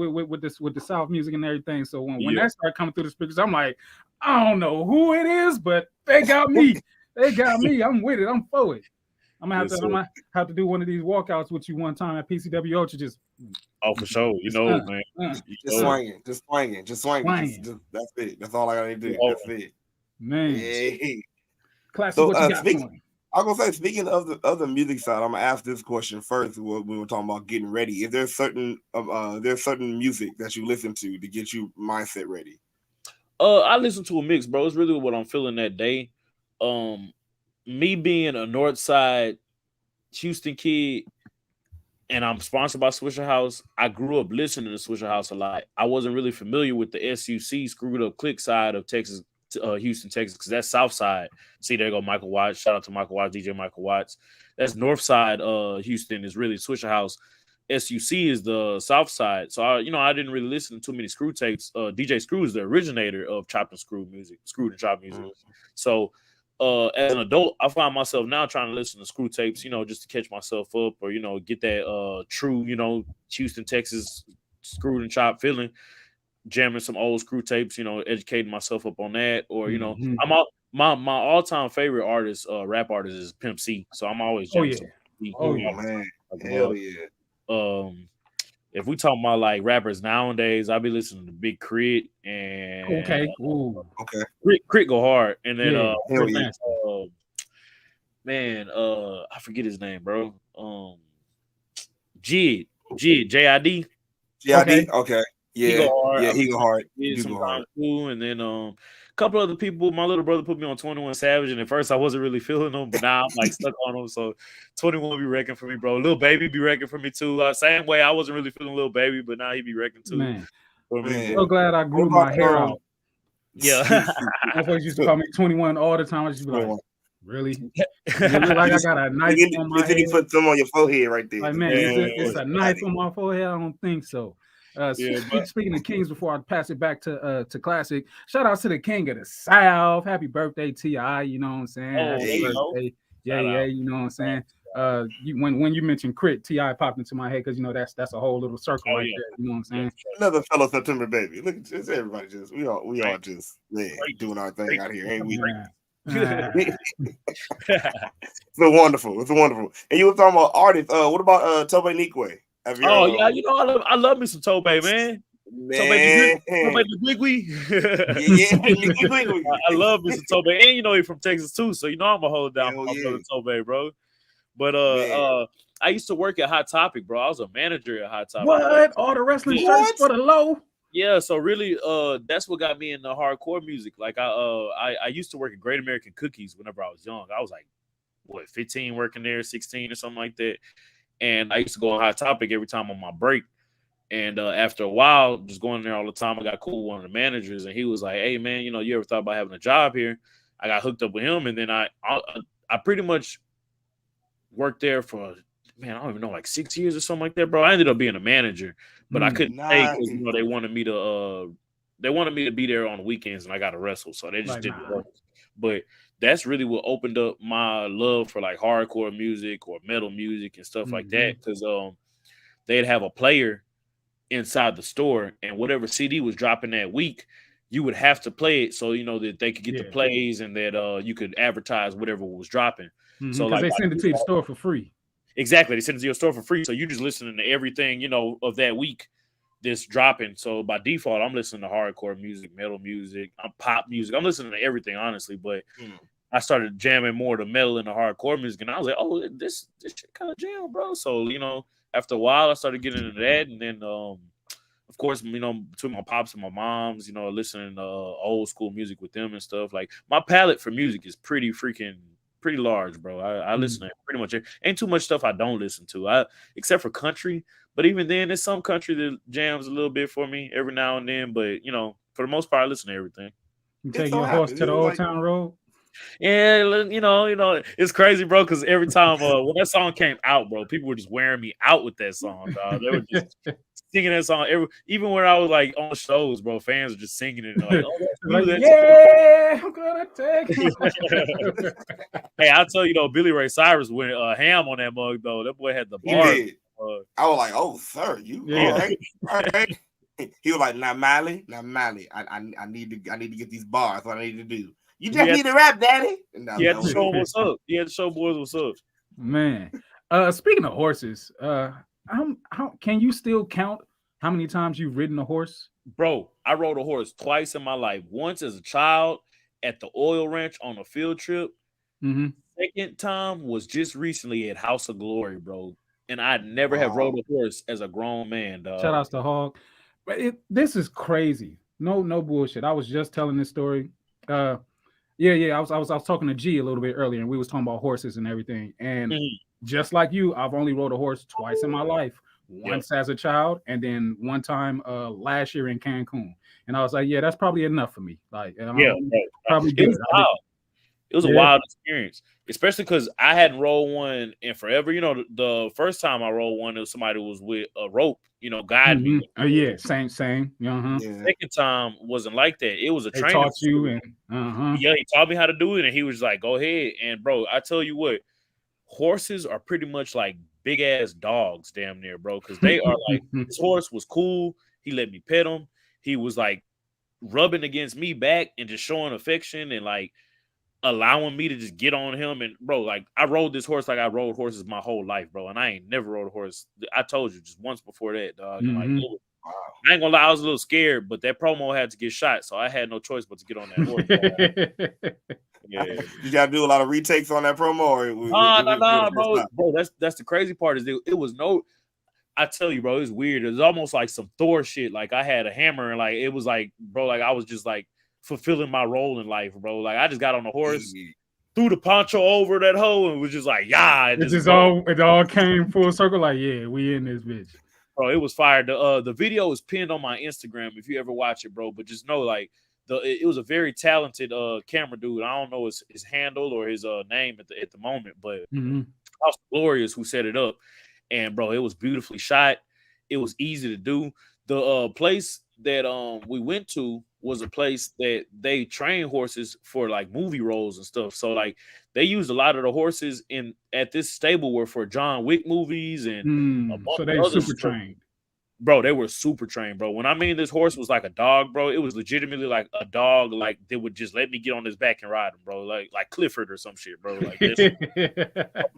the South music and everything. So when that started coming through the speakers, I'm like, I don't know who it is, but they got me. I'm with it. I'm for it. I'm gonna have to do one of these walkouts with you one time at PCW Ultra. Just for sure, man. Just swinging. That's it. That's all I gotta do. That's it, man. Hey. Classic. So, what you got? I'm gonna say, speaking of the music side, I'm gonna ask this question first. When we were talking about getting ready, is there certain music that you listen to get you mindset ready? I listen to a mix, bro. It's really what I'm feeling that day. Me being a North Side Houston kid, and I'm sponsored by Swisher House. I grew up listening to Swisher House a lot. I wasn't really familiar with the SUC Screwed Up Click side of Texas. Houston, Texas, because that's South Side. See, there go Michael Watts. Shout out to Michael Watts, DJ Michael Watts. That's North Side. Houston is really Swisher House. SUC is the South Side. So I didn't really listen to too many Screw tapes. DJ Screw is the originator of chopped and screwed music, screwed and chopped music. So as an adult, I find myself now trying to listen to Screw tapes, just to catch myself up or get that true, Houston, Texas screwed and chopped feeling. Jamming some old Screw tapes, educating myself up on that, or my all-time favorite artist, rap artist is Pimp C. So I'm always jamming. Man, hell yeah. If we talk about like rappers nowadays, I'll be listening to Big Crit and Crit go hard, and then I forget his name, bro. JID. Okay. Yeah, he go hard. Too. And then a couple other people. My little brother put me on 21 Savage, and at first I wasn't really feeling them, but now I'm like stuck on them. So 21 be wrecking for me, bro. Lil Baby be wrecking for me too. Same way I wasn't really feeling Lil Baby, but now he be wrecking too. Man, so glad I grew my hair out. Yeah, my folks used to call me 21 all the time. I just be like, really? Like I got a knife on my head. You put some on your forehead right there. Like, man, it's a knife on my forehead. I don't think so. Speaking of Kings, before I pass it back to Classic, shout out to the King of the South. Happy birthday, T.I. You know what I'm saying? Happy birthday. Yeah, you know what I'm saying? When you mentioned Crit, T.I. popped into my head because that's a whole little circle right there. You know what I'm saying? Another fellow September baby. Look, it's everybody we all just doing our thing out here, ain't we? It's wonderful. And you were talking about artists. What about Tobe Nikwe? I love me some Tobe, man. Tobe the Gwigwy. I love me some Tobe, and he's from Texas too, so I'm gonna hold down for my brother Tobe, bro. But I used to work at Hot Topic, bro. I was a manager at Hot Topic. What? All the wrestling shirts for the low? Yeah, so really, that's what got me into hardcore music. Like I used to work at Great American Cookies whenever I was young. I was like, 15 working there, 16 or something like that. And I used to go on Hot Topic every time on my break. And after a while, just going there all the time, I got cool with one of the managers, and he was like, "Hey, man, you ever thought about having a job here?" I got hooked up with him, and then I pretty much worked there for, I don't even know, like 6 years or something like that, bro. I ended up being a manager, but I couldn't stay because they wanted me to be there on the weekends, and I got to wrestle, so they just didn't work. But that's really what opened up my love for like hardcore music or metal music and stuff like that. Because they'd have a player inside the store, and whatever CD was dropping that week, you would have to play it so that they could get the plays and that you could advertise whatever was dropping. So because like they send it to the store for free. Exactly, they send it to your store for free. So you just listening to everything of that week that's dropping. So by default, I'm listening to hardcore music, metal music, pop music. I'm listening to everything, honestly. But I started jamming more the metal and the hardcore music, and I was like, oh, this shit kind of jam, bro. So after a while, I started getting into that, and then of course, between my pops and my moms, listening to old school music with them and stuff. Like my palette for music is pretty large, bro. I listen to pretty much ain't too much stuff I don't listen to. Except for country, but even then, there's some country that jams a little bit for me every now and then. But for the most part, I listen to everything. You take your horse to the Old Town Road. Yeah, it's crazy, bro. Because every time when that song came out, bro, people were just wearing me out with that song, dog. They were just singing that song. Even when I was like on shows, bro, fans were just singing it. Like, I'm gonna take it. Hey, I'll tell you though, Billy Ray Cyrus went ham on that mug though. That boy had the bar. I was like, "Oh, sir, you all right?" He was like, "Now, MILLI, I need to get these bars. What I need to do. You just need to rap, daddy." You had to show what's up. You had to show boys what's up. Man, speaking of horses, how can you still count how many times you've ridden a horse? Bro, I rode a horse twice in my life. Once as a child at the oil ranch on a field trip. Second time was just recently at House of Glory, bro. And I'd never have rode a horse as a grown man, dog. Shout outs to Hog. But this is crazy. No bullshit. I was just telling this story. I was talking to G a little bit earlier, and we was talking about horses and everything. And just like you, I've only rode a horse twice in my life. Once as a child, and then one time last year in Cancun. And I was like, yeah, that's probably enough for me. Like, probably good. It was a wild experience, especially because I hadn't rolled one in forever. The first time I rolled one, it was somebody who was with a rope, guiding me. Oh yeah, same. Second time wasn't like that. It was a trainer. Taught you Yeah, he taught me how to do it, and he was like, "Go ahead." And bro, I tell you what, horses are pretty much like big ass dogs, damn near, bro. Because they are like, this horse was cool. He let me pet him. He was like rubbing against me back and just showing affection and like allowing me to just get on him. And bro, like I rode this horse like I rode horses my whole life, bro. And I ain't never rode a horse. I told you just once before that, dog. And like, I ain't gonna lie, I was a little scared, but that promo had to get shot, so I had no choice but to get on that horse. Yeah. You gotta do a lot of retakes on that promo. No, bro. That's the crazy part is it was no. I tell you, bro, it was weird. It was almost like some Thor shit. Like I had a hammer and like it was like, bro, like I was just like fulfilling my role in life, bro. Like I just got on the horse, threw the poncho over that hoe, and was just like, it all came full circle. Like, yeah, we in this bitch, bro. It was fire. The video is pinned on my Instagram if you ever watch it, bro. But just know, like, it was a very talented camera dude. I don't know his handle or his name at the moment, but House Glorious who set it up, and bro, it was beautifully shot. It was easy to do. The place that we went to was a place that they train horses for like movie roles and stuff. So like they used a lot of the horses at this stable were for John Wick movies and so they super trained. Bro, they were super trained, bro. When I mean this horse was like a dog, bro, it was legitimately like a dog. Like they would just let me get on his back and ride him, bro. Like Clifford or some shit, bro. Like this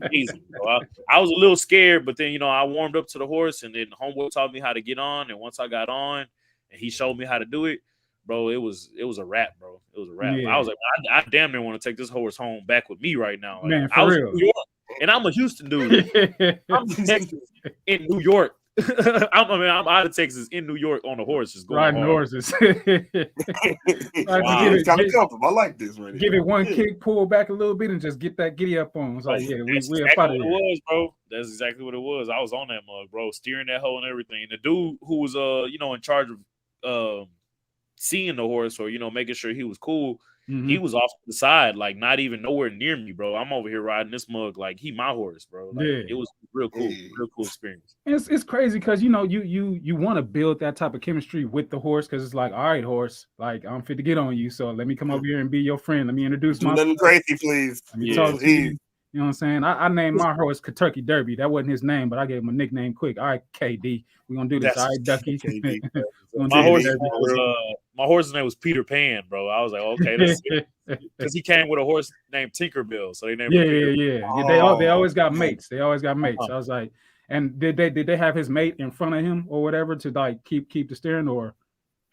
amazing, bro. I was a little scared, but then I warmed up to the horse, and then homeboy taught me how to get on. And once I got on, and he showed me how to do it, bro, it was a wrap, bro. It was a wrap. Yeah. I was like, I damn near want to take this horse home back with me right now. Like, man, I was real. in New York, and I'm a Houston dude. I'm from Texas in New York. I'm out of Texas in New York on a horse, just going riding horses. It's kind of comfortable. I like this. Right give it one kick, pull back a little bit, and just get that giddy up on. It's like, yeah, we're exactly what it was, bro. That's exactly what it was. I was on that mug, bro, steering that hoe and everything. And the dude who was in charge of seeing the horse or making sure he was cool, he was off to the side, like not even nowhere near me, bro. I'm over here riding this mug like he my horse, bro. Like it was real cool experience. It's crazy because you know you want to build that type of chemistry with the horse because it's like, all right, horse, like I'm fit to get on you, so let me come over here and be your friend. Let me introduce myself. Nothing crazy, please. Let me talk to you. You know what I'm saying? I named my horse Kentucky Derby. That wasn't his name, but I gave him a nickname quick. All right, KD. We're gonna do this. All right, Ducky. My horse's name was Peter Pan, bro. I was like, okay, because he came with a horse named Tinkerbell, so they named him Peter. They always got mates. They always got mates. I was like, and did they have his mate in front of him or whatever to like keep the steering or?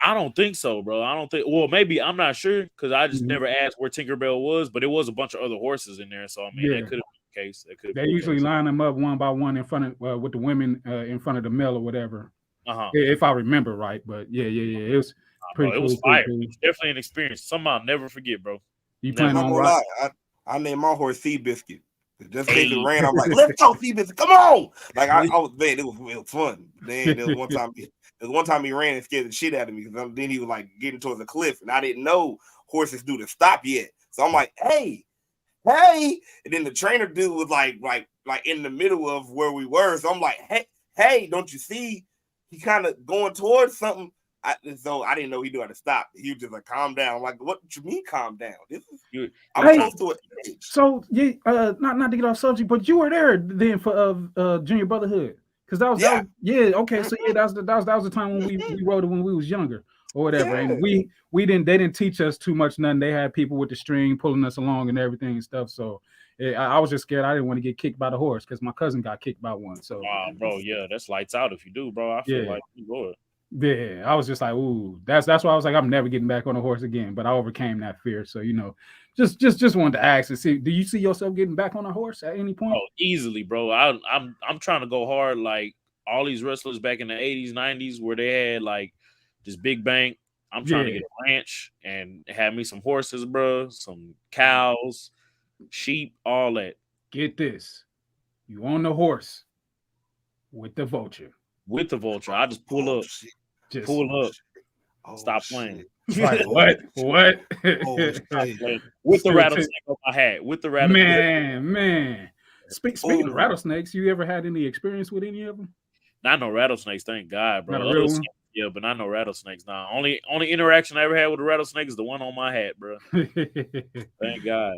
I don't think so, bro. I don't think. Well, maybe I'm not sure because I just never asked where Tinkerbell was, but it was a bunch of other horses in there. So I mean, that could have been the case. They usually line them up one by one in front of with the women in front of the male or whatever. If I remember right, but yeah, it was pretty cool. It was fire. It was definitely an experience. Something I'll never forget, bro. You plan on riding? I named my horse Seabiscuit. Just in case it rain, I'm like, let's go Seabiscuit. Come on! Like I was man, it was fun. Then there was one time. One time he ran and scared the shit out of me because then he was like getting towards the cliff and I didn't know horses do the stop yet. So I'm like, hey. And then the trainer dude was like in the middle of where we were. So I'm like, hey, don't you see? He kind of going towards something. So I didn't know he knew how to stop. He was just like, calm down. I'm like, what you mean calm down? I'm close to it. So yeah, not to get off subject, but you were there then for Junior Brotherhood. Because that was okay. So yeah, that was the time when we rode it when we was younger or whatever. And they didn't teach us too much, nothing. They had people with the string pulling us along and everything and stuff. So I was just scared. I didn't want to get kicked by the horse because my cousin got kicked by one. So bro, yeah, that's lights out if you do, bro. I feel like you would. Yeah, I was just like, ooh, that's why I was like, I'm never getting back on a horse again. But I overcame that fear. So just wanted to ask and see, do you see yourself getting back on a horse at any point? Oh, easily, bro. I'm trying to go hard like all these wrestlers back in the 80s, 90s where they had like this big bank. I'm trying to get a ranch and have me some horses, bro, some cows, sheep, all that. Get this. You on the horse with the vulture. With the vulture. I just pull up. Just pull up. Stop playing. Like, what? With the rattlesnake on my hat. With the rattlesnake. Man. Speaking of rattlesnakes, you ever had any experience with any of them? Not no rattlesnakes, thank God, bro. Not a real one? Yeah, but not no rattlesnakes. Nah, only interaction I ever had with a rattlesnake is the one on my hat, bro. Thank God.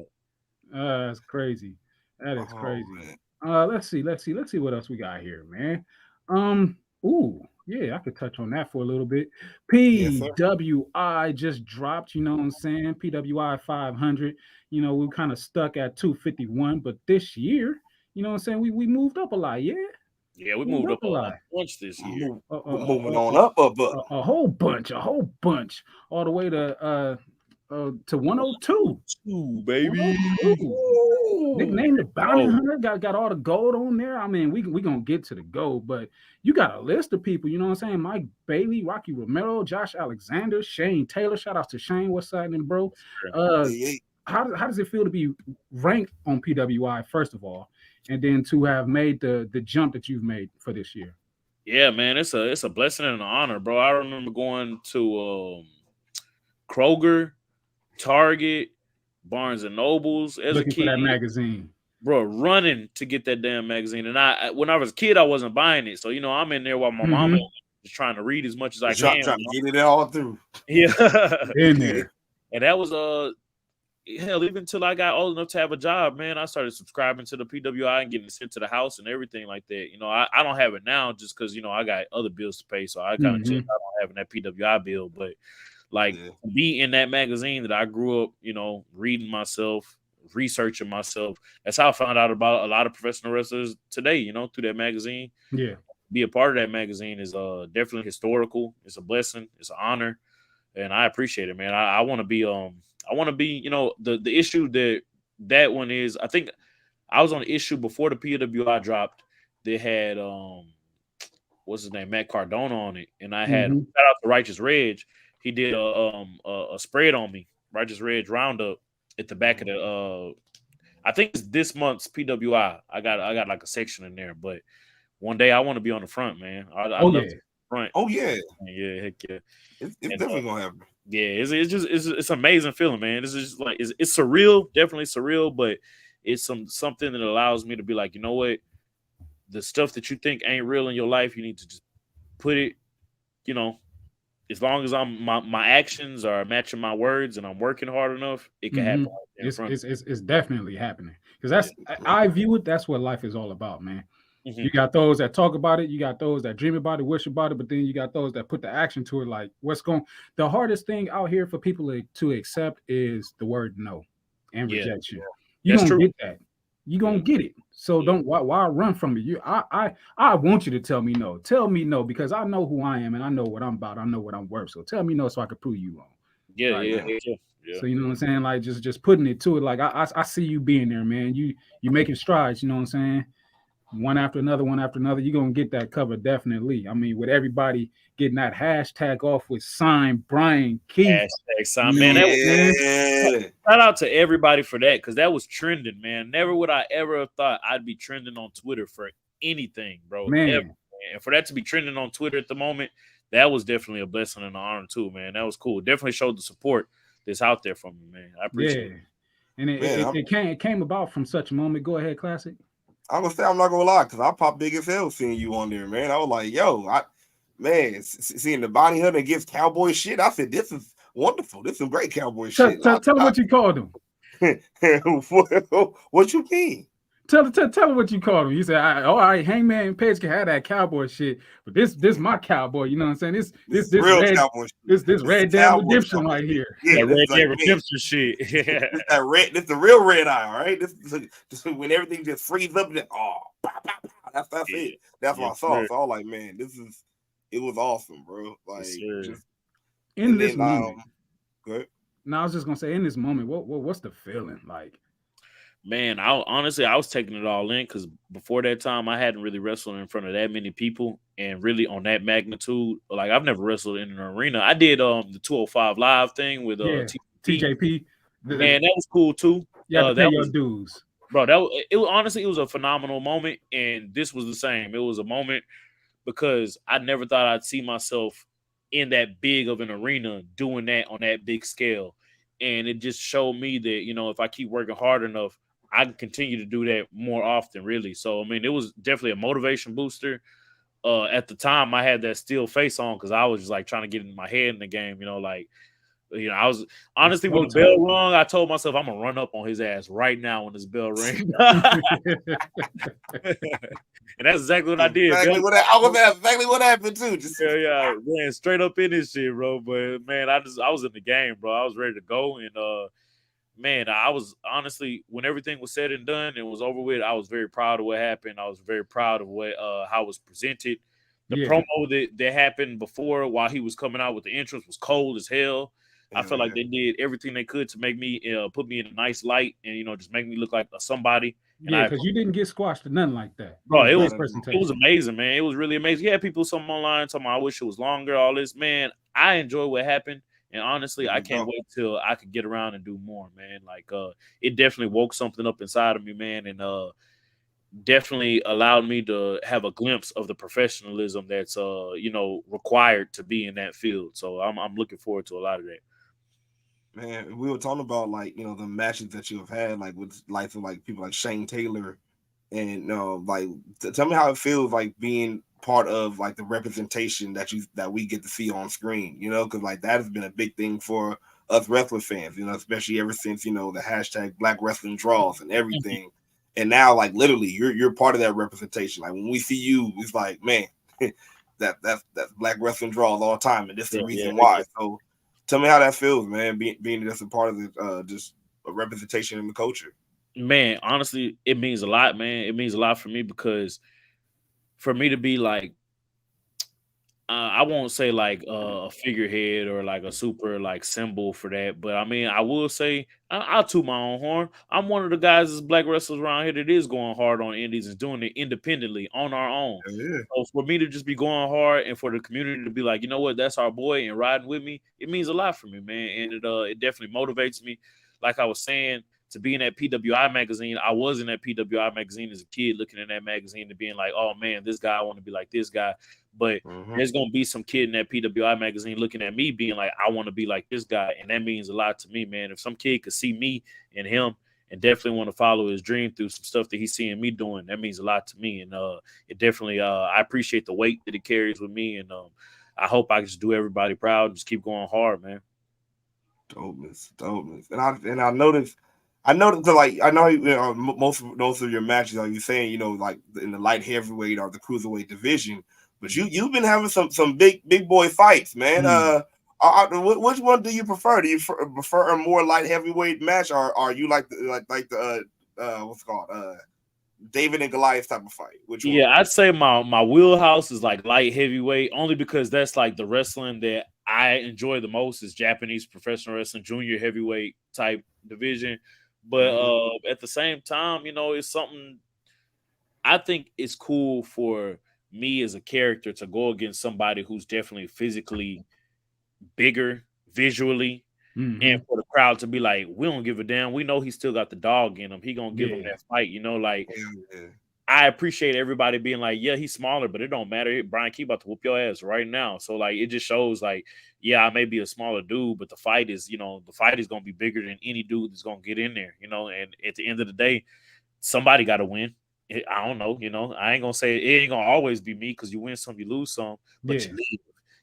That's crazy. That is crazy. Let's see what else we got here, man. I could touch on that for a little bit. PWI just dropped, you know what I'm saying? PWI 500. You know, we kind of stuck at 251, but this year, you know what I'm saying? We moved up a lot, yeah. Yeah, we moved up a lot bunch this year. Moving on up. A whole bunch, all the way to 102. Ooh, baby. 102. Nicknamed the Bounty Hunter, got all the gold on there. I mean, we gonna get to the gold, but you got a list of people, you know what I'm saying? Mike Bailey, Rocky Romero, Josh Alexander, Shane Taylor. Shout out to Shane. What's happening, bro? How does it feel to be ranked on PWI, first of all, and then to have made the jump that you've made for this year? Yeah, man, it's a blessing and an honor, bro. I remember going to Kroger, Target, Barnes and Nobles as looking a kid. For that magazine, bro, running to get that damn magazine. And when I was a kid, I wasn't buying it, so I'm in there while my mama was trying to read as much as I can. Trying to get it all through. Yeah, in there. And that was hell, even until I got old enough to have a job, man, I started subscribing to the PWI and getting it sent to the house and everything like that. I don't have it now just because I got other bills to pay, so I kind of checked out on having that PWI bill, but. Be in that magazine that I grew up, reading myself, researching myself. That's how I found out about a lot of professional wrestlers today, through that magazine. Yeah. Be a part of that magazine is definitely historical. It's a blessing. It's an honor. And I appreciate it, man. I want to be, the issue that one is, I think I was on the issue before the PWI dropped. They had, what's his name? Matt Cardona on it. And I had, shout out to Righteous Reg. He did a spread on me, Righteous Reg Roundup, at the back of the. I think it's this month's PWI. I got like a section in there, but one day I want to be on the front, man. I love the front. Oh yeah, yeah, heck yeah. It's definitely gonna happen. Yeah, it's an amazing feeling, man. This is just like it's surreal, definitely surreal, but it's something that allows me to be like, you know what, the stuff that you think ain't real in your life, you need to just put it, you know, as long as my actions are matching my words and I'm working hard enough, it can happen right there in front of me. It's definitely happening because that's I view it. That's what life is all about, man. Mhm. You got those that talk about it, you got those that dream about it, wish about it, but then you got those that put the action to it. Like the hardest thing out here for people to accept is the word no and Yeah, rejection. yeah. You That's don't true. get that. You gonna get it. So Yeah. don't why run from it. I want you to tell me no. Tell me no because I know who I am and I know what I'm about. I know what I'm worth. So tell me no so I can prove you wrong. Yeah, Like, yeah. so you know what I'm saying? Like just putting it to it. Like I see you being there, man. You making strides, you know what I'm saying? One after another, you're gonna get that cover definitely. I mean, with everybody getting that hashtag off with sign Bryan Keith. Hashtag sign, You man. know That what I'm was saying? shout out to everybody for that because that was trending, man. Never would I ever have thought I'd be trending on Twitter for anything, bro. Man. Ever, man. And for that to be trending on Twitter at the moment, that was definitely a blessing and an honor too, man. That was cool. Definitely showed the support that's out there from me, man. I appreciate it. And it came about from such a moment. Go ahead, Classic. I'm gonna say I'm not gonna lie because I popped big as hell seeing you on there, man. I was like, yo, seeing the bounty hunter against cowboy shit. I said, this is wonderful. This is some great cowboy shit. Tell him what you called him. What you mean? Tell him what you called him. You said, all right, Hangman Page can have that cowboy shit, but this my cowboy. You know what I'm saying? This real red, cowboy shit. This red damn redemption right here. Yeah, that red damn redemption shit. This the real red eye, all right? This when everything just frees up. That's it. That's what I saw. So I was like, man, it was awesome, bro. Like just in this moment. Good. No, I was just gonna say, in this moment, what's the feeling like? Man, I was taking it all in because before that time, I hadn't really wrestled in front of that many people and really on that magnitude. Like I've never wrestled in an arena. I did the 205 live thing with TJP. Man, that was cool too. Yeah, that was dues, bro. It was a phenomenal moment, and this was the same. It was a moment because I never thought I'd see myself in that big of an arena doing that on that big scale, and it just showed me that if I keep working hard enough, I can continue to do that more often, really. So, I mean, it was definitely a motivation booster. At the time, I had that steel face on because I was just like trying to get in my head in the game, I was honestly when the bell rung, I told myself I'm gonna run up on his ass right now when this bell rings. And that's exactly what I did. Exactly what happened too. Just ran straight up in this shit, bro. But man, I was in the game, bro. I was ready to go, and man, I was honestly, when everything was said and done and was over with, I was very proud of what happened. I was very proud of how it was presented. The promo that happened before while he was coming out with the entrance was cold as hell. I felt like they did everything they could to make me put me in a nice light and just make me look like somebody. Yeah, because you didn't get squashed or nothing like that. Bro, it was amazing, man. It was really amazing. Yeah, people something online talking about I wish it was longer, all this. Man, I enjoy what happened. And honestly, I can't wait till I could get around and do more, man. Like it definitely woke something up inside of me, man, and definitely allowed me to have a glimpse of the professionalism that's required to be in that field. So I'm looking forward to a lot of that. Man, we were talking about the matches that you have had with life of people like Shane Taylor, and tell me how it feels being part of the representation that we get to see on screen, because that has been a big thing for us wrestling fans, especially ever since the hashtag Black Wrestling Draws and everything, and now literally you're part of that representation. When we see you, it's man, that's Black Wrestling Draws all the time, and this is the reason why. So tell me how that feels, man, being just a part of the just a representation in the culture. Man, honestly, it means a lot, man. It means a lot for me because for me to be I won't say a figurehead or a super symbol for that, but I mean, I will say I'll toot my own horn. I'm one of the guys as black wrestlers around here that is going hard on indies and doing it independently on our own. Yeah. So for me to just be going hard and for the community to be like, you know what, that's our boy and riding with me, it means a lot for me, man. And it definitely motivates me. Like I was saying, to be in that PWI magazine. I was in that PWI magazine as a kid, looking in that magazine and being like, oh man, this guy, I want to be like this guy. But there's gonna be some kid in that PWI magazine looking at me, being like, I want to be like this guy, and that means a lot to me, man. If some kid could see me and him, and definitely want to follow his dream through some stuff that he's seeing me doing, that means a lot to me. And it definitely, I appreciate the weight that it carries with me, and I hope I can just do everybody proud and just keep going hard, man. Dopeness. And I noticed like, I know most of your matches, like you're saying, you know, like in the light heavyweight or the cruiserweight division, but you've been having some big boy fights, man. Which one do you prefer? Do you prefer a more light heavyweight match, or are you like the what's it called, David and Goliath type of fight? Which one? Yeah, I'd say my wheelhouse is like light heavyweight, only because that's like the wrestling that I enjoy the most is Japanese professional wrestling, junior heavyweight type division. But at the same time, you know, it's something I think it's cool for me as a character to go against somebody who's definitely physically bigger, visually, and for the crowd to be like, we don't give a damn. We know he still got the dog in him. He gonna give him that fight, you know, like I appreciate everybody being like, yeah, he's smaller, but it don't matter. Bryan, keep about to whoop your ass right now. So like, it just shows like, yeah, I may be a smaller dude, but the fight is going to be bigger than any dude that's going to get in there, you know? And at the end of the day, somebody got to win. I don't know, you know, I ain't going to say it ain't going to always be me, because you win some, you lose some, but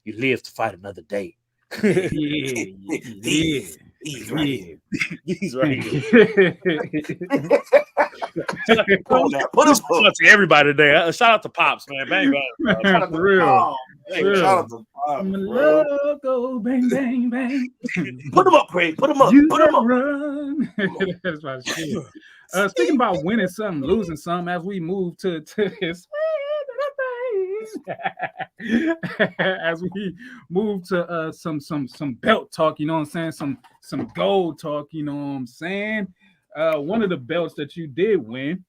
you live to fight another day. He's right here. He's right here. Put up to everybody today. Shout out to Pops, man. Bang bang. Shout out to real. Shout out to Pops. Logo, bang bang bang. Put him up, Craig. Put him up. You Put him up. Run. That's my shit. Speaking about winning some, losing some, as we move to his. As we move to some belt talk, you know what I'm saying, some gold talk, you know what I'm saying. One of the belts that you did win,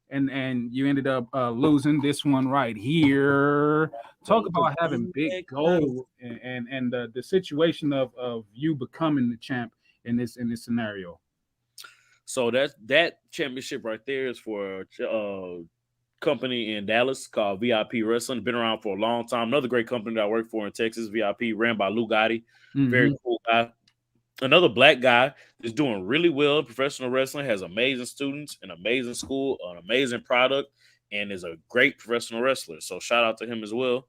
and you ended up losing this one right here. Talk about having big gold and the situation of you becoming the champ in this scenario. So that championship right there is for company in Dallas called VIP Wrestling. Been around for a long time. Another great company that I work for in Texas, VIP, ran by Lou Gotti. Very cool guy. Another black guy is doing really well in professional wrestling, has amazing students, an amazing school, an amazing product, and is a great professional wrestler. So shout out to him as well.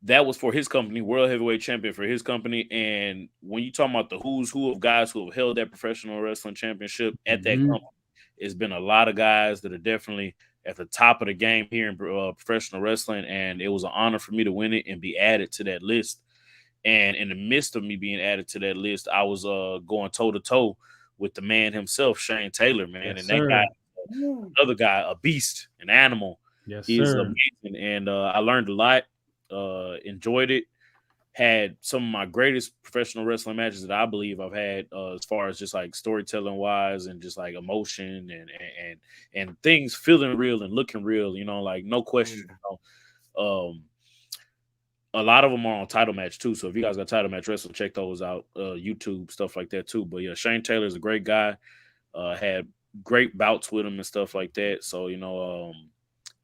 That was for his company, world heavyweight champion for his company. And when you talk about the who's who of guys who have held that professional wrestling championship at that company, it's been a lot of guys that are definitely at the top of the game here in professional wrestling, and it was an honor for me to win it and be added to that list. And in the midst of me being added to that list, I was going toe-to-toe with the man himself, Shane Taylor, man. Yes, and that guy, another guy, a beast, an animal. Yes, He's sir. amazing, and I learned a lot, enjoyed it. Had some of my greatest professional wrestling matches that I believe I've had, as far as just like storytelling wise and just like emotion and things feeling real and looking real, you know, like no question. You know? A lot of them are on Title Match too. So if you guys got Title Match Wrestling, check those out, YouTube, stuff like that too. But yeah, Shane Taylor is a great guy. Had great bouts with him and stuff like that. So, you know,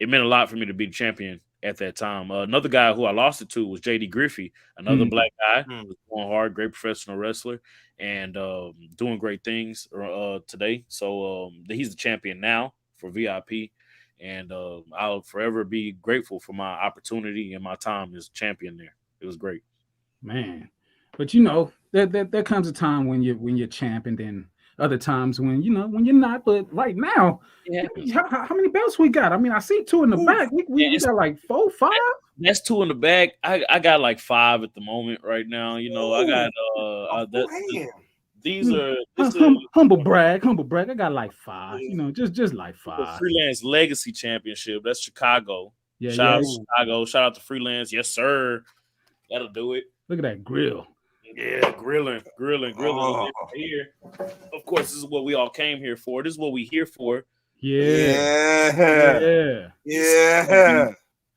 it meant a lot for me to be the champion at that time. Another guy who I lost it to was JD Griffey, another black guy who's going hard, great professional wrestler, and doing great things today. So he's the champion now for VIP, and I'll forever be grateful for my opportunity and my time as champion there. It was great, man. But you know, there comes a time when you're champ, and then other times when when you're not. But right now, how many belts we got? I mean, I see 2 in the back. We got like 4, 5. That's 2 in the back. I got like 5 at the moment right now. You know, I got these are humble brag. I got like 5. You know, just like 5. The Freelance Legacy Championship. That's Chicago. Shout out to Chicago. Shout out to Freelance. Yes, sir. That'll do it. Look at that grill. Yeah, grilling here. Of course, this is what we all came here for. This is what we here for. Yeah.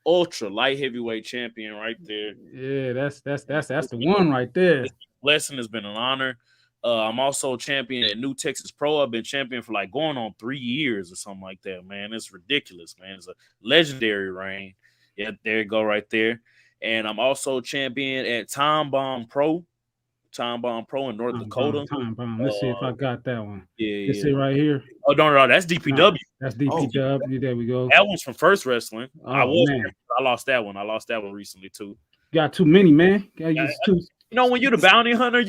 Ultra light heavyweight champion right there. Yeah, that's the one right there. Blessing has been an honor. I'm also champion at New Texas Pro. I've been champion for like going on 3 years or something like that, man. It's ridiculous, man. It's a legendary reign. Yeah, there you go right there. And I'm also champion at Time Bomb Pro in North Dakota. Time bomb. Let's see if I got that one. Yeah, Let's see right here. Oh, no, that's DPW. That's DPW. There we go. That one's from First Wrestling. Oh, man. I lost that one. I lost that one recently too. Got too many, man. Got too. You know, when you're the bounty hunter,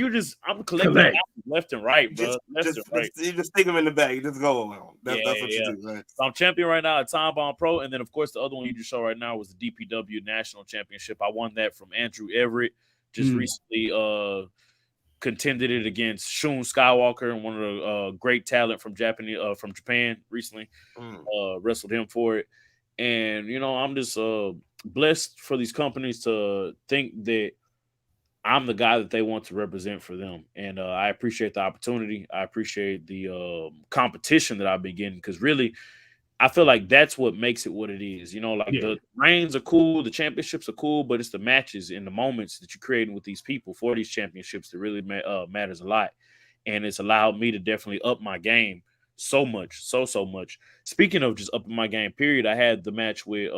I'm collecting left and right, bro. You just stick them in the bag. Just go. That's what you do, man. So I'm champion right now at Time Bomb Pro, and then of course the other one you just showed right now was the DPW National Championship. I won that from Andrew Everett just recently. Contended it against Shun Skywalker and one of the great talent from Japan recently. Wrestled him for it, and I'm just blessed for these companies to think that I'm the guy that they want to represent for them. And I appreciate the opportunity. I appreciate the competition that I've been getting, because really, I feel like that's what makes it what it is. The reigns are cool, the championships are cool, but it's the matches and the moments that you're creating with these people for these championships that really matters a lot. And it's allowed me to definitely up my game so much, so much. Speaking of just upping my game, period, I had the match with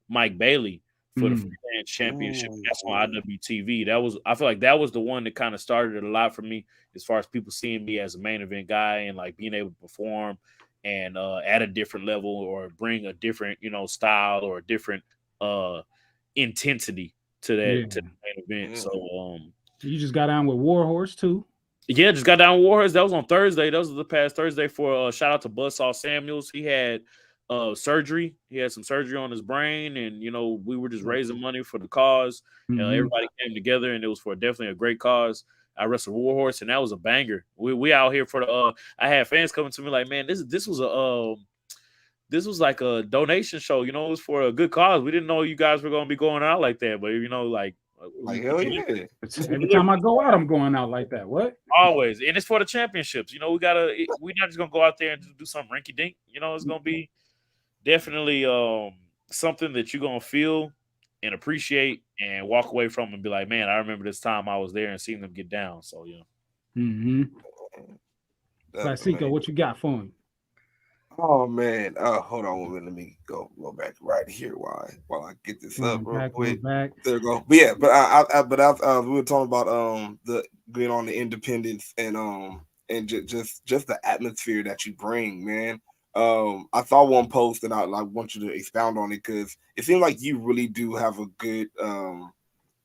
Mike Bailey for the Freelance Championship. That's on IWTV. I feel like that was the one that kind of started it a lot for me, as far as people seeing me as a main event guy and like being able to perform and at a different level, or bring a different, style or a different intensity to that to the main event. So you just got down with Warhorse too. Yeah, just got down with Warhorse. That was on Thursday. That was the past Thursday. For shout out to Buzzsaw Samuels. He had surgery. He had some surgery on his brain, and we were just raising money for the cause. Everybody came together, and it was for definitely a great cause. I wrestled Warhorse, and that was a banger. We out here for the. I had fans coming to me like, man, this was like a donation show. It was for a good cause. We didn't know you guys were going to be going out like that, but like hell yeah. Every time I go out, I'm going out like that. What? Always, and it's for the championships. We're not just gonna go out there and do something rinky dink. It's gonna be definitely something that you're gonna feel and appreciate and walk away from and be like, man, I remember this time I was there and seeing them get down. So Classico, what you got for him? Oh man, hold on, let me go back right here while I get this up real quick. There we go. But yeah, we were talking about the being on the independence and just the atmosphere that you bring, man. I saw one post and I want you to expound on it, because it seems like you really do have a good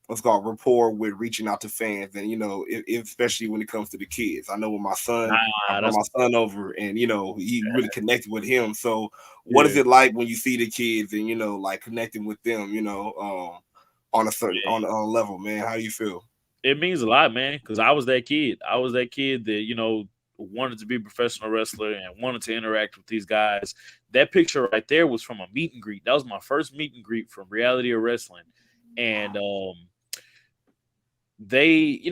what's called rapport with reaching out to fans, and especially when it comes to the kids. I know with my son, I brought my son over, and he really connected with him. So what is it like when you see the kids and like connecting with them, on a certain on a level, man? How do you feel? It means a lot, man, because I was that kid. I was that kid that wanted to be a professional wrestler and wanted to interact with these guys. That picture right there was from a meet and greet. That was my first meet and greet from Reality of Wrestling, and it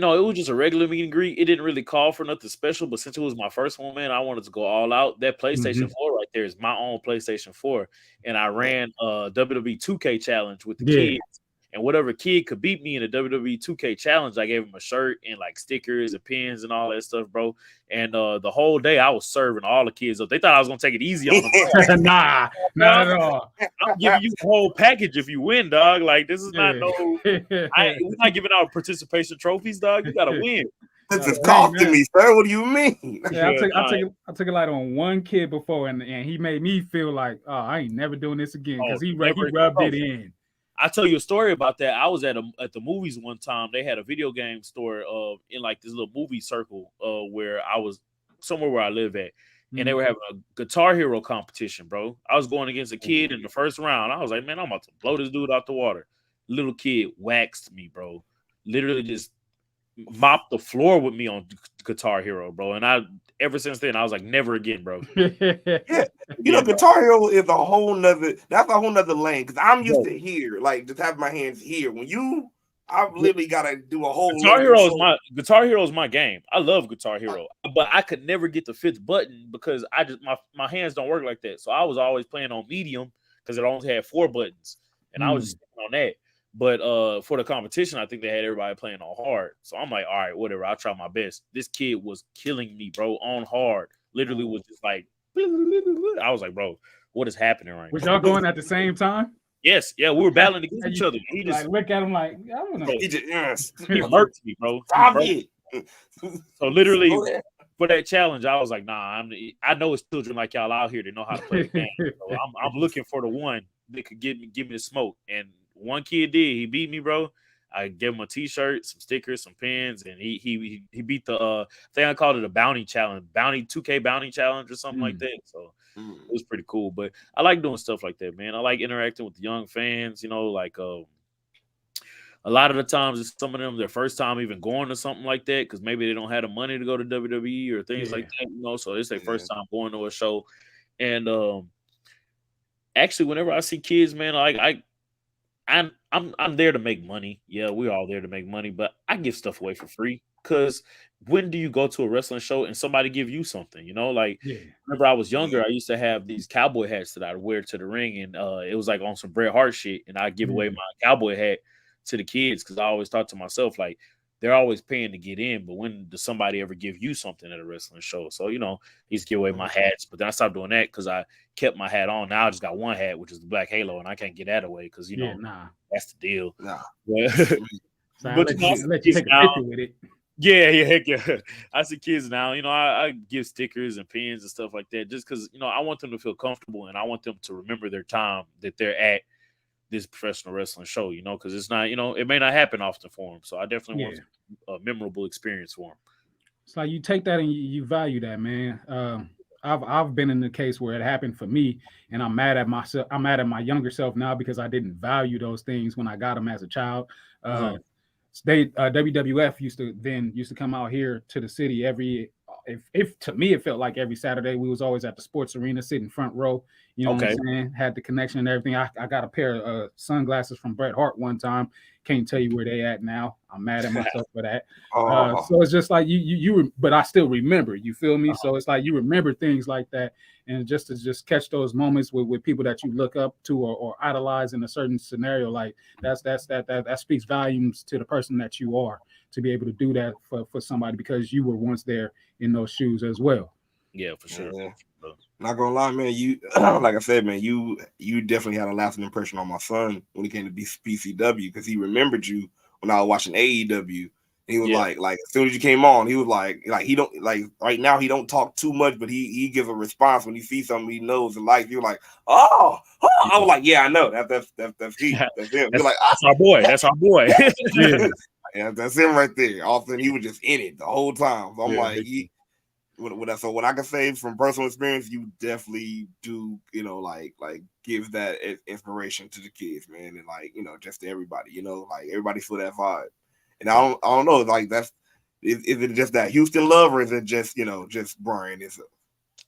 was just a regular meet and greet. It didn't really call for nothing special, but since it was my first one, man, I wanted to go all out. That PlayStation 4 right there is my own PlayStation 4, and I ran a WWE 2K challenge with the kids. And whatever kid could beat me in a WWE 2K challenge, I gave him a shirt and like stickers and pins and all that stuff, bro. And the whole day I was serving all the kids up. They thought I was gonna take it easy on them. Nah, not at all. I'm giving you the whole package if you win, dog. Like, this is not we're not giving out participation trophies, dog. You gotta win. This is costing me, sir. What do you mean? Yeah, I took a light on one kid before, and he made me feel like, oh, I ain't never doing this again, because he rubbed it in. I'll tell you a story about that. I was at the movies one time. They had a video game store in like this little movie circle where I was somewhere where I live at. And they were having a Guitar Hero competition, bro. I was going against a kid in the first round. I was like, man, I'm about to blow this dude out the water. Little kid waxed me, bro. Literally just mopped the floor with me on Guitar Hero, bro. And ever since then, I was like, never again, bro. Guitar Hero is a whole nother lane, because I'm used to here, like just have my hands here. When I've literally got to do a whole Guitar Hero is my game. I love Guitar Hero, but I could never get the fifth button because my hands don't work like that. So I was always playing on medium because it only had 4 buttons, and I was just on that. But for the competition, I think they had everybody playing on hard. So I'm like, all right, whatever. I'll try my best. This kid was killing me, bro, on hard. Literally was just like, I was like, bro, what is happening right now? Was y'all going at the same time? Yes, yeah, we were battling against each other. He just like look at him like, I don't know. Bro, He just he hurt me, bro. So literally for that challenge, I was like, nah, I know it's children like y'all out here that know how to play the game. So I'm looking for the one that could give me the smoke. And one kid did. He beat me, bro. I gave him a t-shirt, some stickers, some pins, and he beat the I think I called it a bounty challenge, 2K bounty challenge or something like that. So it was pretty cool. But I like doing stuff like that, man. I like interacting with the young fans, you know, like a lot of the times it's some of them their first time even going to something like that because maybe they don't have the money to go to WWE or things like that, you know. So it's their first time going to a show. And actually, whenever I see kids, man, like I'm there to make money. Yeah, we're all there to make money, but I give stuff away for free. Because when do you go to a wrestling show and somebody give you something? You know, like whenever I was younger, I used to have these cowboy hats that I'd wear to the ring, and it was like on some Bret Hart shit, and I'd give away my cowboy hat to the kids because I always thought to myself, like, they're always paying to get in, but when does somebody ever give you something at a wrestling show? So, you know, I used to give away my hats, but then I stopped doing that because I kept my hat on. Now I just got one hat, which is the Black Halo, and I can't get that away because, you know, that's the deal. But let you take a picture with it. Yeah, heck yeah. I see kids now, you know, I give stickers and pins and stuff like that just because, you know, I want them to feel comfortable and I want them to remember their time that they're at this professional wrestling show, you know, because it's not, you know, it may not happen often for them. So I definitely want a memorable experience for them. It's like you take that and you value that, man. I've been in the case where it happened for me, and I'm mad at myself. I'm mad at my younger self now because I didn't value those things when I got them as a child. WWF used to come out here to the city if to me it felt like every Saturday. We was always at the sports arena sitting front row, you know what I'm saying, had the connection and everything. I got a pair of sunglasses from Bret Hart one time, can't tell you where they at now. I'm mad at myself for that. So it's just like you but I still remember, you feel me? So it's like you remember things like that, and just to catch those moments with people that you look up to or idolize in a certain scenario, like that speaks volumes to the person that you are, to be able to do that for somebody because you were once there in those shoes as well. Yeah, for sure. Yeah. Not gonna lie, man. You like I said, man, you definitely had a lasting impression on my son when he came to PCW because he remembered you when I was watching AEW. He was like as soon as you came on, he was like he don't like right now he don't talk too much, but he gives a response when he sees something he knows and likes. You're like, oh, I was like, yeah, I know that's he, that's him. You're like, that's our boy, that's our boy. Yeah, that's him right there. All of a sudden, he was just in it the whole time. So I'm like, so what I can say from personal experience, you definitely do, you know, like give that inspiration to the kids, man, and like, you know, just to everybody, you know, like everybody feel that vibe. And I don't know, like is it just that Houston love, or is it just, you know, just Bryan?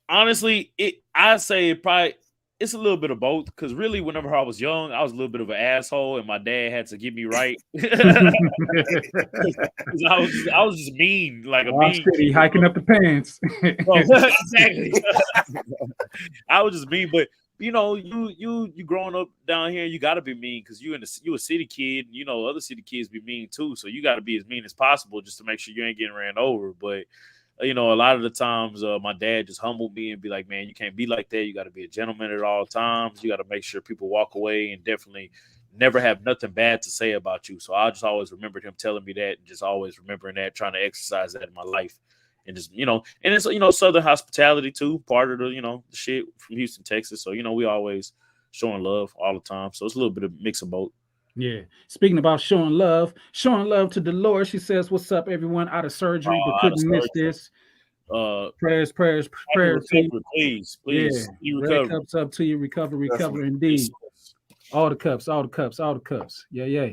Honestly, I say probably it's a little bit of both, because really, whenever I was young, I was a little bit of an asshole, and my dad had to get me right. I was just mean, like a mean kid, hiking up the pants. Exactly. I was just mean, but you know, you growing up down here, you got to be mean because you a city kid. You know, other city kids be mean too, so you got to be as mean as possible just to make sure you ain't getting ran over. But you know, a lot of the times my dad just humbled me and be like, man, you can't be like that. You got to be a gentleman at all times. You got to make sure people walk away and definitely never have nothing bad to say about you. So I just always remembered him telling me that, and just always remembering that, trying to exercise that in my life. And just, you know, and it's, you know, Southern hospitality too, part of the, you know, the shit from Houston, Texas. So, you know, we always showing love all the time. So it's a little bit of mix of both. Yeah. Speaking about showing love to Dolores. She says, what's up, everyone? Out of surgery, but couldn't miss this. Prayers. Please. Yeah. You recover. Cups up to you. Recover indeed. All the cups. Yeah.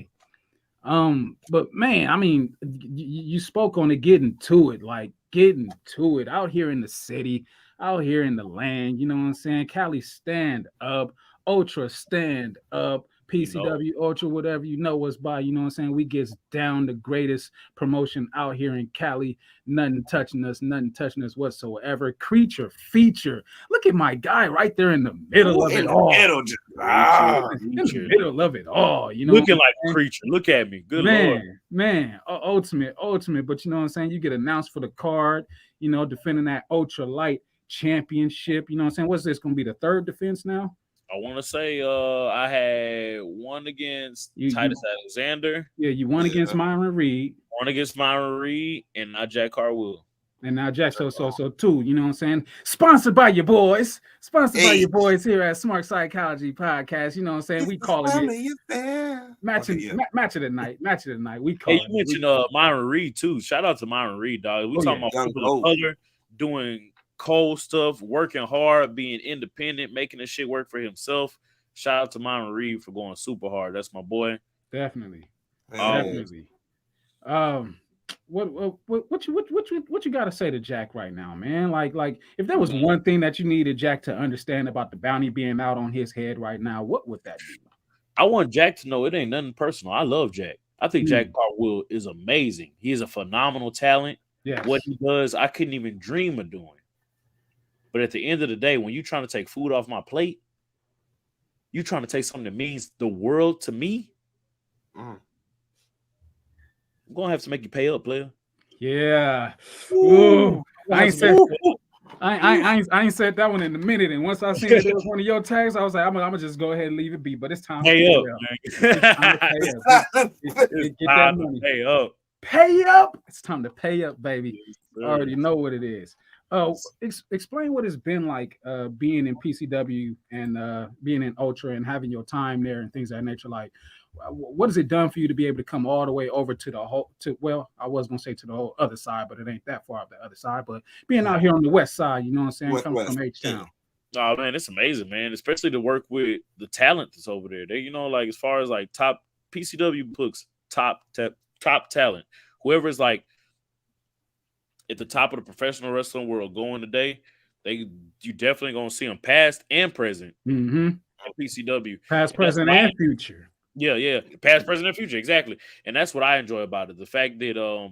But man, I mean, you spoke on it, getting to it out here in the city, out here in the land, you know what I'm saying? Cali, stand up. Ultra, stand up. PCW, Ultra, whatever, you know what's by, you know what I'm saying? We gets down, the greatest promotion out here in Cali. Nothing touching us whatsoever. Creature feature. Look at my guy right there in the middle of it all. in the middle of it all, you know, looking like a creature. Look at me, good Lord, man, ultimate. But you know what I'm saying? You get announced for the card, you know, defending that ultralight championship. You know what I'm saying? What's this going to be, the third defense now? I want to say I had one against Titus Alexander. Yeah, you won against Myron Reed. One against Myron Reed, and now Jack Carwood. And now Jack, so two, you know what I'm saying? Sponsored by your boys. Sponsored by your boys here at Smark Psychology Podcast. You know what I'm saying? We call it match of the night. Match of the night. We call it. You mentioned Myron Reed too. Shout out to Myron Reed, dog. We talking about people of color doing cold stuff, working hard, being independent, making this shit work for himself. Shout out to Myron Reed for going super hard. That's my boy. Definitely. What you got to say to Jack right now, man? Like if there was one thing that you needed Jack to understand about the bounty being out on his head right now, what would that be? I want Jack to know it ain't nothing personal. I love Jack. I think Jack Carwood is amazing. He is a phenomenal talent. Yes. What he does, I couldn't even dream of doing. But at the end of the day, when you're trying to take food off my plate, you're trying to take something that means the world to me. I'm gonna have to make you pay up, player. Yeah. Ooh. I ain't said that one in a minute. And once I seen that it was one of your tags, I was like, I'm gonna just go ahead and leave it be. But it's time to pay up. It's time to pay up. Get that money. Pay up. Pay up. It's time to pay up, baby. I already know what it is. Explain what it's been like being in PCW and being in Ultra and having your time there and things of that nature. Like, what has it done for you to be able to come all the way over to the whole I was gonna say to the whole other side, but it ain't that far up the other side. But being out here on the west side, you know what I'm saying, coming from H-Town. Oh man, it's amazing, man. Especially to work with the talent that's over there. They, you know, like as far as like top PCW books, top talent, whoever is like at the top of the professional wrestling world going today, you definitely gonna see them past and present on PCW, past, present, and future. Yeah, past, present, and future, exactly. And that's what I enjoy about it. The fact that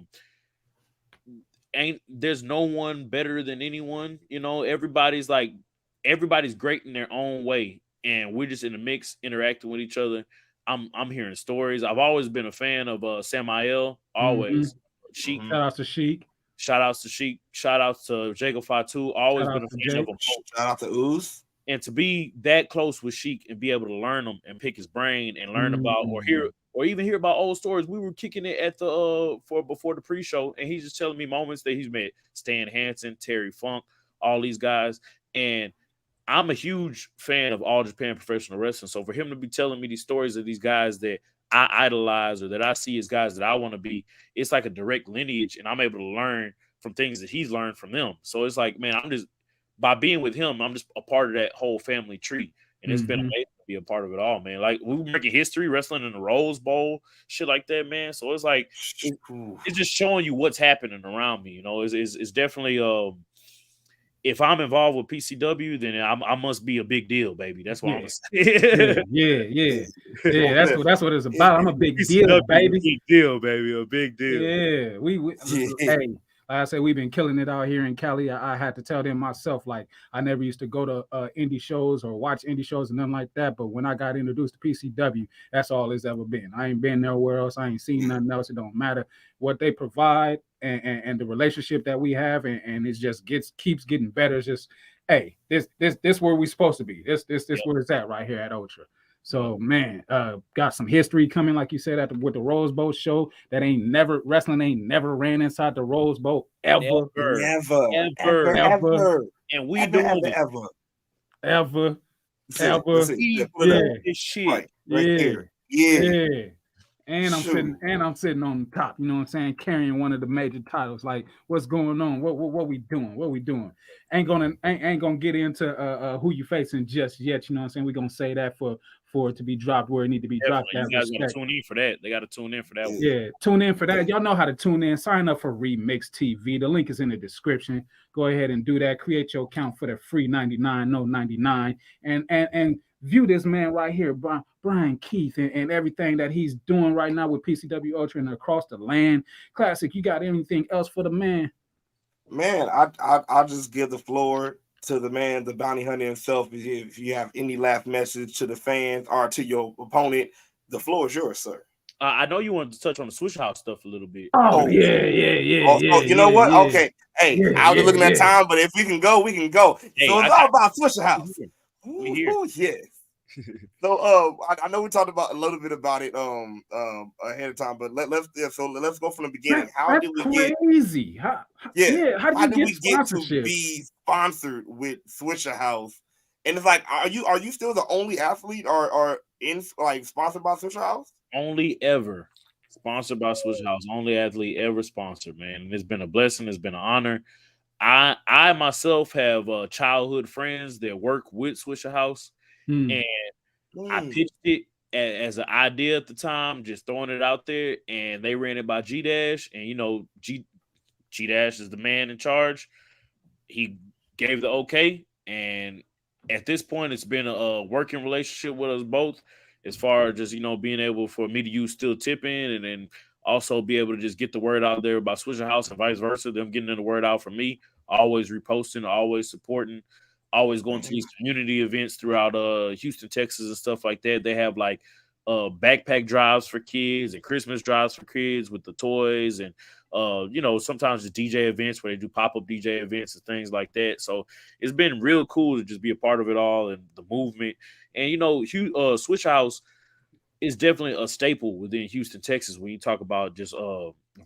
there's no one better than anyone. You know, everybody's great in their own way, and we're just in the mix, interacting with each other. I'm hearing stories. I've always been a fan of Samael. Always. Sheik. Shout out to Sheik. Shout outs to Sheik. Shout outs to Jacob Fatu. Always been a fan of him. Shout out to Ooze. And to be that close with Sheik and be able to learn him and pick his brain and learn about or even hear about old stories. We were kicking it at the before the pre-show, and he's just telling me moments that he's met Stan Hansen, Terry Funk, all these guys. And I'm a huge fan of All Japan Professional Wrestling. So for him to be telling me these stories of these guys that I idolize or that I see as guys that I want to be, it's like a direct lineage, and I'm able to learn from things that he's learned from them. So it's like, man, by being with him, I'm just a part of that whole family tree. And it's been amazing to be a part of it all, man. Like, we were making history, wrestling in the Rose Bowl, shit like that, man. So it's like, it's just showing you what's happening around me. You know, it's definitely, if I'm involved with PCW, then I must be a big deal, baby. That's what I'm going to say. Yeah. That's what it's about. I'm a big deal, baby. Big deal, baby. A big deal. Yeah. Hey, like I said, we've been killing it out here in Cali. I had to tell them myself, like, I never used to go to indie shows or watch indie shows and nothing like that. But when I got introduced to PCW, that's all it's ever been. I ain't been nowhere else. I ain't seen nothing else. It don't matter what they provide and the relationship that we have, and it just keeps getting better. It's just, hey, this where we supposed to be. This where it's at right here at Ultra. So, man, got some history coming, like you said, with the Rose Bowl show. Wrestling ain't never ran inside the Rose Bowl ever. And we doing it. Ever. This shit. Right there. Yeah. And I'm sitting on top, you know what I'm saying, carrying one of the major titles. Like, what's going on? What we doing? What we doing? Ain't gonna get into who you facing just yet, you know what I'm saying? We're gonna say that for it to be dropped where it need to be dropped. You guys gotta tune in for that. They gotta tune in for that one. Yeah, tune in for that. Y'all know how to tune in. Sign up for Remix TV. The link is in the description. Go ahead and do that. Create your account for the free 99 and view this man right here, Bryan Keith, and everything that he's doing right now with PCW Ultra and across the land. Classic, you got anything else for the man? Man, I'll just give the floor to the man, the bounty hunter himself. If you have any last message to the fans or to your opponent, the floor is yours, sir. I know you wanted to touch on the Swisher House stuff a little bit. Oh yeah. Oh, you know what? Okay. Hey, I was looking at time, but if we can go, we can go. Hey, so it's all about Swisher House. Ooh, yes. So I know we talked about a little bit about it ahead of time, but let's go from the beginning. How did we crazy? How did we get to be sponsored with Swisher House? And it's like, are you still the only athlete or in like sponsored by Swisher House? Only ever sponsored by Swisher House. Only athlete ever sponsored, man. And it's been a blessing. It's been an honor. I myself have childhood friends that work with Swisher House, and I pitched it as an idea at the time, just throwing it out there, and they ran it by G Dash, and you know G Dash is the man in charge. He gave the okay, and at this point, it's been a working relationship with us both, as far as just being able for me to use Still Tipping, and then also be able to just get the word out there about Swisher House and vice versa. Them getting the word out from me, always reposting, always supporting, always going to these community events throughout Houston, Texas and stuff like that. They have like backpack drives for kids and Christmas drives for kids with the toys and sometimes the DJ events where they do pop-up DJ events and things like that. So it's been real cool to just be a part of it all and the movement. And Swisher House is definitely a staple within Houston, Texas when you talk about just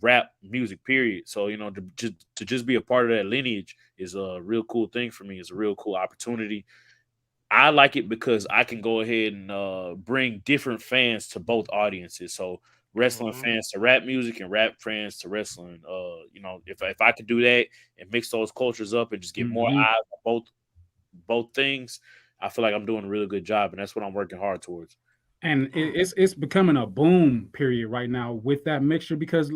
rap music, period. So, to just be a part of that lineage is a real cool thing for me. It's a real cool opportunity. I like it because I can go ahead and bring different fans to both audiences. So wrestling fans to rap music and rap fans to wrestling. If I could do that and mix those cultures up and just get more eyes on both things, I feel like I'm doing a really good job, and that's what I'm working hard towards. And it's becoming a boom period right now with that mixture, because a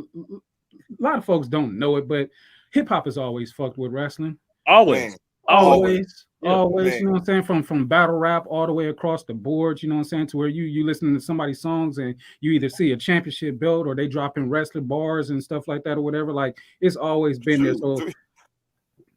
lot of folks don't know it, but hip hop is always fucked with wrestling. Always. You know what I'm saying? From battle rap all the way across the board, you know what I'm saying? To where you listen to somebody's songs and you either see a championship belt or they drop in wrestling bars and stuff like that or whatever. Like, it's always been there. So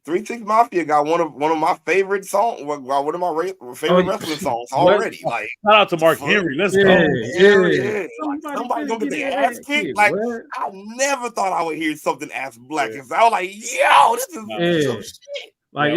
3 6 Mafia got one of my favorite songs, one of my favorite wrestling songs already. Like, shout out to Mark Henry. Let's go. Yeah. Like, somebody gonna get their ass kicked. Like, I never thought I would hear something as black as I was like, yo, this is some shit. Like,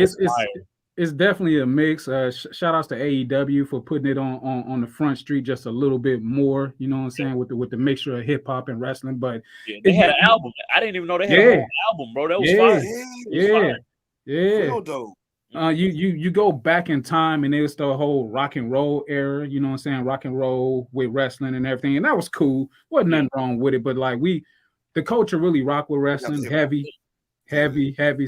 it's definitely a mix. Shout outs to AEW for putting it on the front street just a little bit more, you know what I'm saying, with the mixture of hip hop and wrestling. But they had an album. I didn't even know they had a whole album, bro. That was fire. Real dope. You go back in time and it was the whole rock and roll era, you know what I'm saying? Rock and roll with wrestling and everything. And that was cool. Wasn't nothing wrong with it. But like the culture really rocked with wrestling, heavy.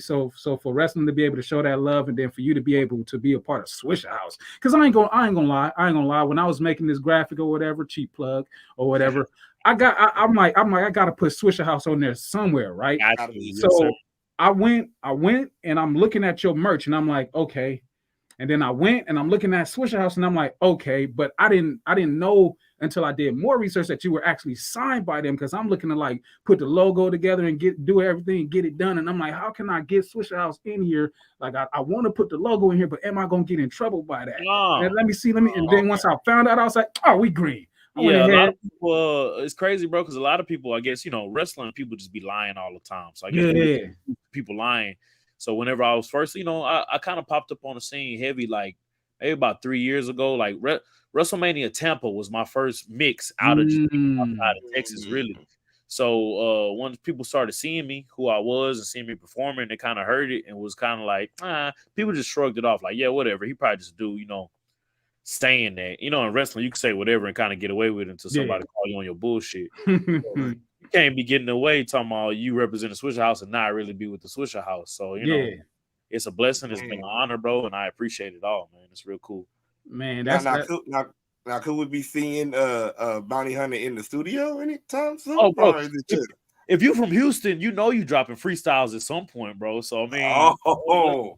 So for wrestling to be able to show that love, and then for you to be able to be a part of Swisher House, because I ain't gonna lie. When I was making this graphic or whatever, cheap plug or whatever, I'm like I gotta put Swisher House on there somewhere, right? So I went and I'm looking at your merch and I'm like, okay. And then I went and I'm looking at Swisher House and I'm like, okay, but I didn't know until I did more research that you were actually signed by them, because I'm looking to like put the logo together and do everything and get it done. And I'm like, how can I get Swisher House in here? Like, I want to put the logo in here, but am I gonna get in trouble by that? And let me see. And then once I found out, I was like, oh, we green. A lot of people, it's crazy, bro, because a lot of people, I guess, wrestling people just be lying all the time. So I guess people lying. So whenever I was first, I kind of popped up on the scene heavy, like maybe about 3 years ago. Like WrestleMania Tampa was my first mix out of Texas, really. So once people started seeing me, who I was, and seeing me performing, they kind of heard it and was kind of like, people just shrugged it off, like, yeah, whatever. He probably just do, saying that. In wrestling, you can say whatever and kind of get away with it until somebody call you on your bullshit. You can't be getting away talking about you represent the Swisher House and not really be with the Swisher House. So, it's a blessing. It's been an honor, bro, and I appreciate it all, man. It's real cool. Man, now could we be seeing Bounty Hunter in the studio anytime soon? Oh, bro, if you're from Houston, you dropping freestyles at some point, bro. So, I mean,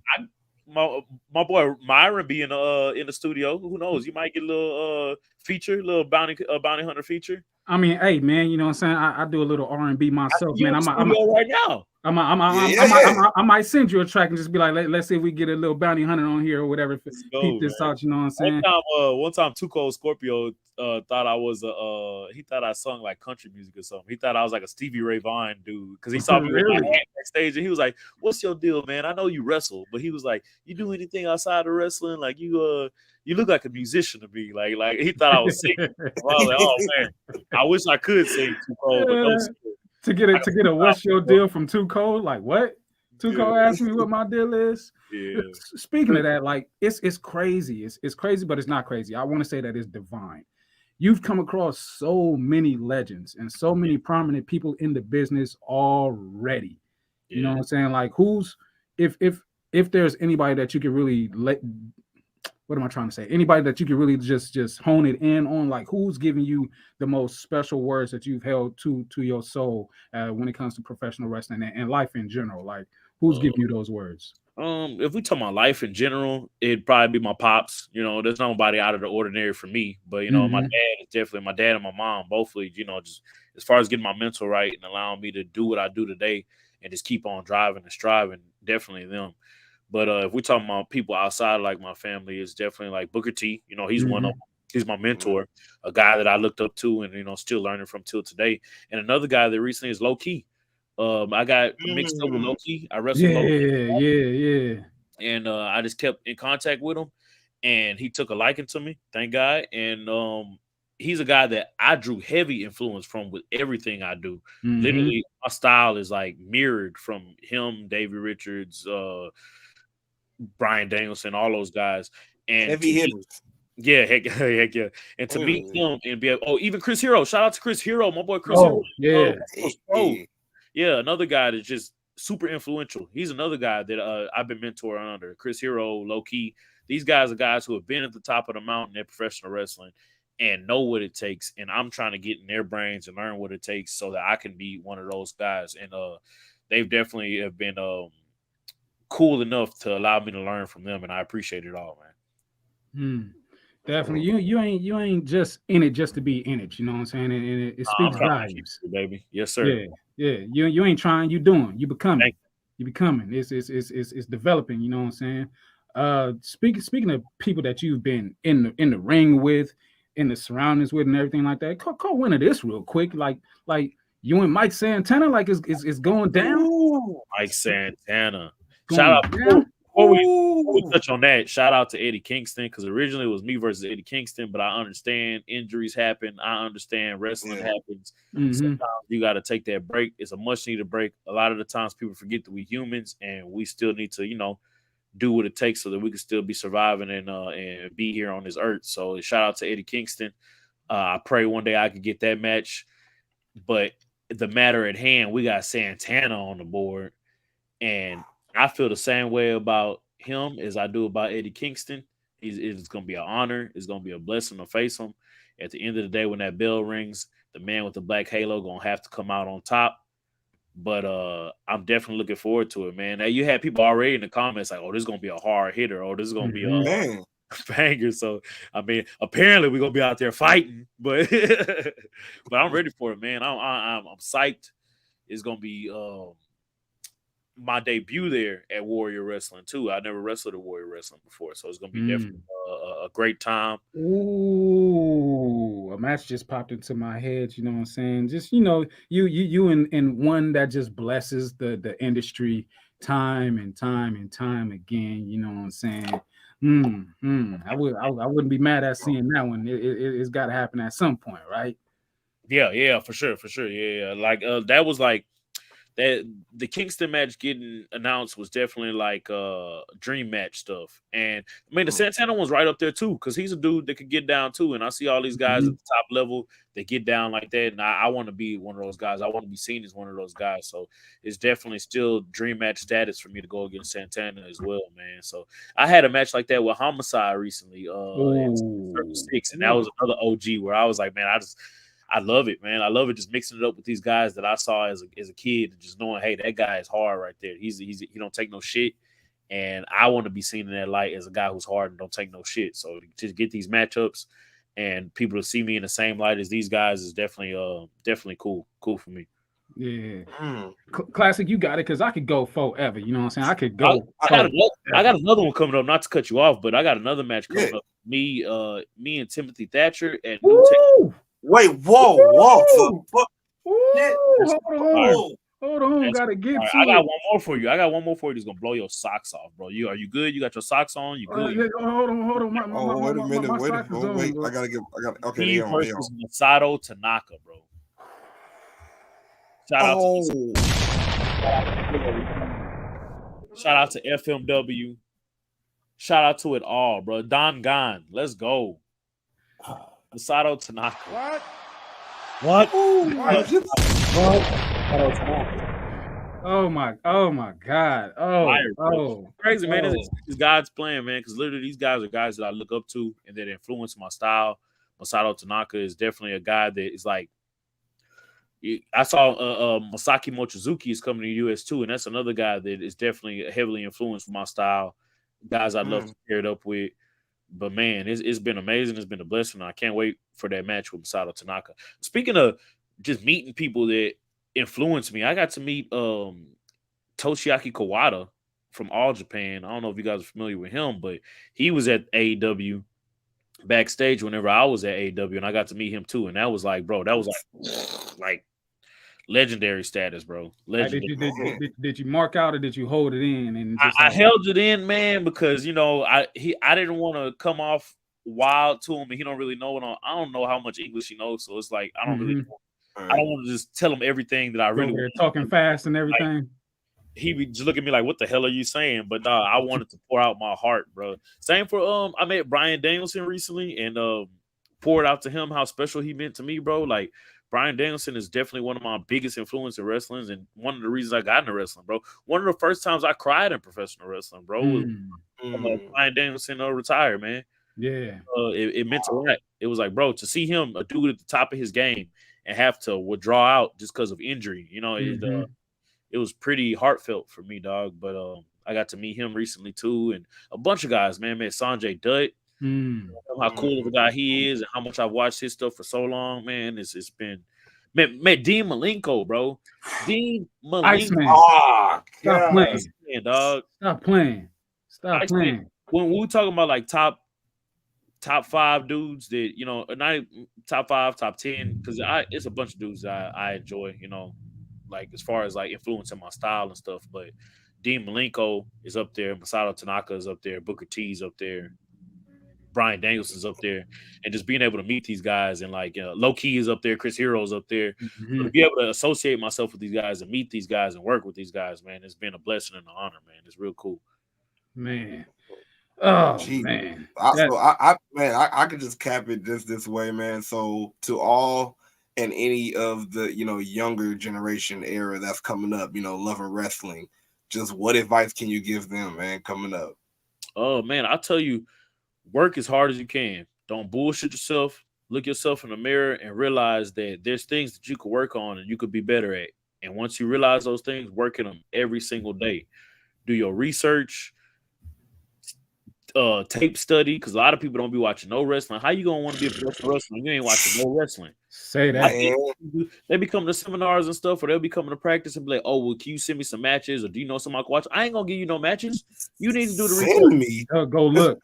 my boy Myron be in the studio. Who knows? You might get a little feature, little bounty hunter feature. I mean, hey man, you know what I'm saying? I do a little R&B myself, man. I'm right now. I might send you a track and just be like, let's see if we get a little bounty hunter on here or whatever. Peep this out, you know what I'm saying? One time, Too Cold Scorpio thought I was he thought I sung like country music or something. He thought I was like a Stevie Ray Vaughan dude because he saw me with my hand backstage and he was like, "What's your deal, man? I know you wrestle, but he was like, you do anything outside of wrestling? Like you look like a musician to me. Like he thought I was singing. I was like, oh man, I wish I could sing Too Cold, but no. To get a what's your deal from Too Cold? Like what? Too Cold asked me what my deal is. Yeah. Speaking of that, like it's crazy. It's crazy, but it's not crazy. I want to say that it's divine. You've come across so many legends and so many prominent people in the business already. You know what I'm saying? Like who's if there's anybody that you can really what am I trying to say? Anybody that you can really just hone it in on, like who's giving you the most special words that you've held to your soul when it comes to professional wrestling and life in general? Like who's giving you those words? If we talk about life in general, it'd probably be my pops. You know, there's nobody out of the ordinary for me, but you know, my dad is definitely my dad and my mom, both of you know, just as far as getting my mental right and allowing me to do what I do today and just keep on driving and striving, definitely them. But if we talking about people outside like my family, it's definitely like Booker T. You know, he's one of them. He's my mentor, a guy that I looked up to and, you know, still learning from till today. And another guy that recently is Low Key. I got mixed up with Low Key. I wrestled Low Key. Yeah. And I just kept in contact with him. And he took a liking to me, thank God. And he's a guy that I drew heavy influence from with everything I do. Literally, my style is like mirrored from him, Davey Richards, Bryan Danielson, all those guys. And heavy hitters. Yeah, heck yeah. And to meet him and be even Chris Hero. Shout out to Chris Hero, my boy Chris Hero. Yeah, another guy that's just super influential. He's another guy that I've been mentoring under. Chris Hero, Low Key. These guys are guys who have been at the top of the mountain in professional wrestling and know what it takes. And I'm trying to get in their brains and learn what it takes so that I can be one of those guys. And they've definitely have been cool enough to allow me to learn from them, and I appreciate it all, man. Definitely, you ain't just in it just to be in it. You know what I'm saying? And it speaks values, baby. Yes, sir. Yeah. You ain't trying. You doing. You becoming. You becoming. It's developing. You know what I'm saying? Speaking of people that you've been in the ring with, in the surroundings with, and everything like that. Call one of this real quick. Like you and Mike Santana. Like it's going down. Ooh, Mike Santana. Shout out before we touch on that. Shout out to Eddie Kingston because originally it was me versus Eddie Kingston, but I understand injuries happen. I understand wrestling happens. Sometimes you got to take that break. It's a much needed break. A lot of the times people forget that we're humans and we still need to, you know, do what it takes so that we can still be surviving and be here on this earth. So shout out to Eddie Kingston. I pray one day I could get that match, but the matter at hand, we got Santana on the board, and I feel the same way about him as I do about Eddie Kingston. It's going to be an honor. It's going to be a blessing to face him. At the end of the day, when that bell rings, the man with the black halo going to have to come out on top. But I'm definitely looking forward to it, man. Now, you had people already in the comments like, oh, this is going to be a hard hitter. Oh, this is going to be a banger. So, I mean, apparently we're going to be out there fighting. But but I'm ready for it, man. I'm psyched. It's going to be my debut there at Warrior Wrestling too. I never wrestled at Warrior Wrestling before, so it's gonna be definitely a great time. Ooh, a match just popped into my head. You know what I'm saying? Just you and one that just blesses the industry time and time again. You know what I'm saying? I wouldn't be mad at seeing that one. It's got to happen at some point, right? Yeah, for sure. Yeah, like that was like. That the Kingston match getting announced was definitely like dream match stuff. And I mean the Santana one's right up there too, because he's a dude that could get down too. And I see all these guys at the top level that get down like that. And I want to be one of those guys. I want to be seen as one of those guys. So it's definitely still dream match status for me to go against Santana as well, man. So I had a match like that with Homicide recently, in 6, and that was another OG where I was like, man, I love it, man. I love it just mixing it up with these guys that I saw as a kid, just knowing, hey, that guy is hard right there. He don't take no shit, and I want to be seen in that light as a guy who's hard and don't take no shit. So to get these matchups and people to see me in the same light as these guys is definitely cool for me. Yeah. Mm. Classic, you got it, because I could go forever. You know what I'm saying? I could go. I got another one coming up. Not to cut you off, but I got another match coming up. Me and Timothy Thatcher at New Woo! Wait, whoa. So, Hold on, gotta get to I got it. one more for you. I got one more for you that's gonna blow your socks off, bro. Are you good? You got your socks on? You good? Hold on. wait a minute. My Wait, socks is on, wait. bro. I gotta. Okay, He they on. versus Masato Tanaka, bro. Shout out to FMW. Shout out to it all, bro. Don Gan, let's go. Masato Tanaka. What? Oh my God. Oh. Crazy, man. It's God's plan, man. Because literally these guys are guys that I look up to and that influence my style. Masato Tanaka is definitely a guy that is like, I saw Masaki Mochizuki is coming to the US too, and that's another guy that is definitely heavily influenced my style. Guys I'd love to pair it up with. But man, it's been amazing. It's been a blessing. I can't wait for that match with Masato Tanaka. Speaking of just meeting people that influenced me, I got to meet Toshiaki Kawada from All Japan. I don't know if you guys are familiar with him, but he was at AEW backstage whenever I was at AEW, and I got to meet him too. And that was like, bro, that was like legendary status, bro. Legendary. Did you mark out or did you hold it in? And just I held it in, man, because I didn't want to come off wild to him, and he don't really know I don't know how much English he knows, so it's like I don't really know. I don't want to just tell him everything that I really want. Talking fast and everything. Like, he would just look at me like, "What the hell are you saying?" But nah, I wanted to pour out my heart, bro. Same for I met Bryan Danielson recently and poured out to him how special he meant to me, bro. Like Bryan Danielson is definitely one of my biggest influence in wrestling, and one of the reasons I got into wrestling, bro. One of the first times I cried in professional wrestling, bro, was Bryan Danielson retired, man. Yeah, it meant a lot. It was like, bro, to see him, a dude at the top of his game, and have to withdraw out just because of injury, it was pretty heartfelt for me, dog. But I got to meet him recently too, and a bunch of guys, man. Met Sanjay Dutt. How cool of a guy he is, and how much I've watched his stuff for so long, man. It's been met Dean Malenko, bro. Dean Malenko. Oh, stop playing, dog. Stop playing. When we talking about like top 5 dudes that not top 5, top 10, because it's a bunch of dudes that I enjoy, like as far as like influencing my style and stuff. But Dean Malenko is up there, Masato Tanaka is up there, Booker T is up there, Bryan Danielson's up there, and just being able to meet these guys and like Low Key is up there, Chris Hero's up there. So to be able to associate myself with these guys and meet these guys and work with these guys, man, it's been a blessing and an honor, man. It's real cool, man. Oh, jeez. Man. I could just cap it just this way, man. So to all and any of the younger generation era that's coming up, loving wrestling, just what advice can you give them, man, coming up? Oh man, I'll tell you, work as hard as you can. Don't bullshit yourself. Look yourself in the mirror and realize that there's things that you could work on and you could be better at. And once you realize those things, work in them every single day. Do your research. Tape study, because a lot of people don't be watching no wrestling. How you gonna want to be a professional wrestler? You ain't watching no wrestling. Say that. They be coming to seminars and stuff, or they'll be coming to practice and be like, "Oh, well, can you send me some matches, or do you know somebody can watch?" I ain't gonna give you no matches. You need to do the research. Go look.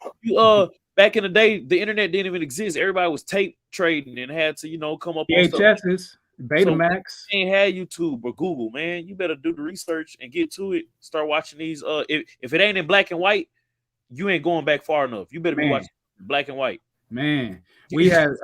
Back in the day, the internet didn't even exist. Everybody was tape trading and had to, come up VHSs, Betamax. So, ain't had YouTube or Google, man. You better do the research and get to it. Start watching these. If it ain't in black and white, you ain't going back far enough. You better be watching black and white. Man, we had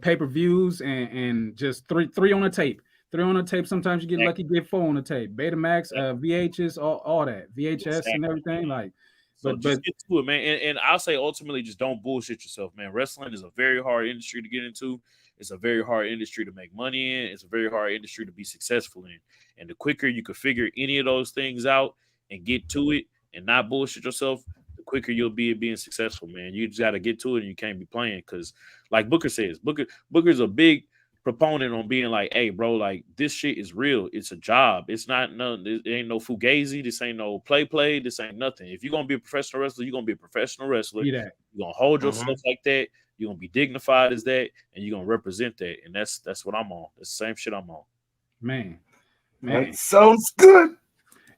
pay-per-views and just three on a tape. 3 on a tape. Sometimes you get lucky, get 4 on a tape. Betamax, VHS, all that. VHS and everything. Like, so just get to it, man. And I'll say ultimately, just don't bullshit yourself, man. Wrestling is a very hard industry to get into. It's a very hard industry to make money in. It's a very hard industry to be successful in. And the quicker you can figure any of those things out and get to it and not bullshit yourself, the quicker you'll be at being successful, man. You just got to get to it, and you can't be playing, because like Booker says, Booker's a big proponent on being like, hey, bro, like this shit is real. It's a job. It's not it ain't no fugazi. This ain't no play. This ain't nothing. If you're gonna be a professional wrestler, you're gonna be a professional wrestler. You're gonna hold yourself like that. You're gonna be dignified as that, and you're gonna represent that. And that's what I'm on. That's the same shit I'm on. Man. That sounds good.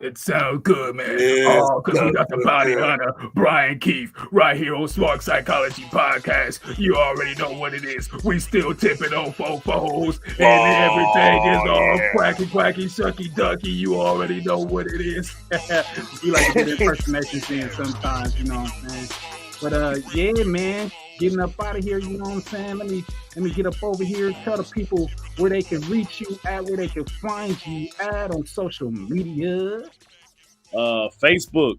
It sounds good, man. Yes, Because we got the bounty hunter, Bryan Keith, right here on Smark Psychology Podcast. You already know what it is. We still tipping on fofos, and everything is all quacky, shucky, ducky. You already know what it is. We like to get impersonations in sometimes, you know what I'm saying? But yeah, man, getting up out of here, you know what I'm saying? Let me get up over here, tell the people where they can reach you at, where they can find you at on social media. Facebook,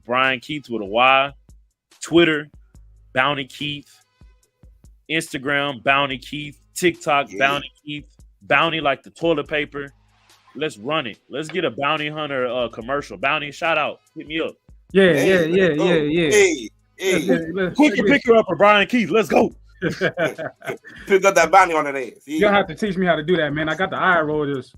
Bryan Keith with a Y. Twitter, Bounty Keith. Instagram, Bounty Keith. TikTok, Bounty Keith. Bounty like the toilet paper. Let's run it. Let's get a bounty hunter commercial. Bounty, shout out. Hit me up. Yeah. Quick and pick her up for Bryan Keith. Let's go. Pick up that bounty on that ass. You're gonna have to teach me how to do that, man. I got the eye roll just.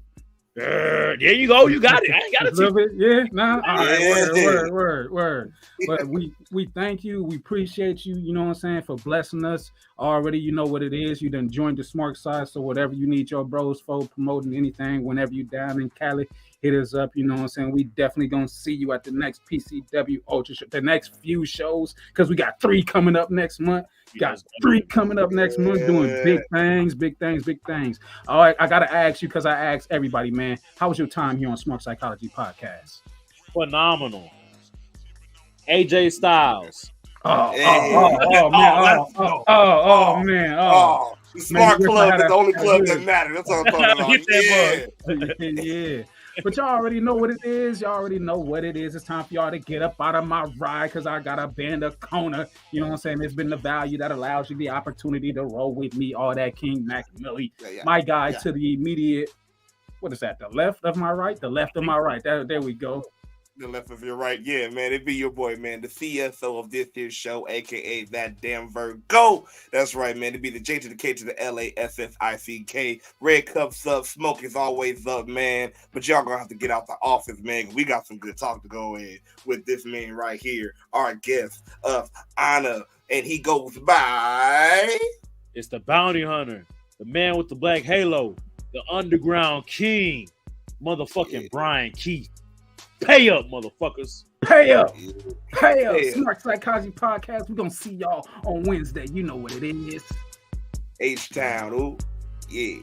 There you go. You got it. I ain't got a little bit. Yeah, nah. All right, Yeah. word. But we thank you. We appreciate you. You know what I'm saying, for blessing us. Already, you know what it is. You done joined the Smark side. So whatever you need your bros for, promoting anything, whenever you down in Cali, hit us up. You know what I'm saying. We definitely gonna see you at the next PCW Ultra show, the next few shows, because we got 3 coming up next month. Got 3 coming up next month, doing big things. All right, I gotta ask you, because I asked everybody, man. How was your time here on Smark Psychology Podcast? Phenomenal. AJ Styles. The Smart Club is the only club that matters. That's what I'm talking about. Yeah. But y'all already know what it is. It's time for y'all to get up out of my ride, because I got a band of Kona. You know what I'm saying? It's been the value that allows you the opportunity to roll with me. All that King Mac MILLI. My guy to the immediate, what is that? The left of my right? The left of my right. There we go. The left of your right. Yeah, man. It be your boy, man. The CSO of this here show, a.k.a. that damn Virgo. That's right, man. It be the J to the K to the LASSICK. Red cups up. Smoke is always up, man. But y'all gonna have to get out the office, man. We got some good talk to go in with this man right here, our guest of honor. And he goes by... It's the bounty hunter. The man with the black halo. The underground king. Motherfucking Bryan Keith. Pay up, motherfuckers. Pay up. Smart Psychology Podcast. We're going to see y'all on Wednesday. You know what it is. H-Town. Ooh. Yeah.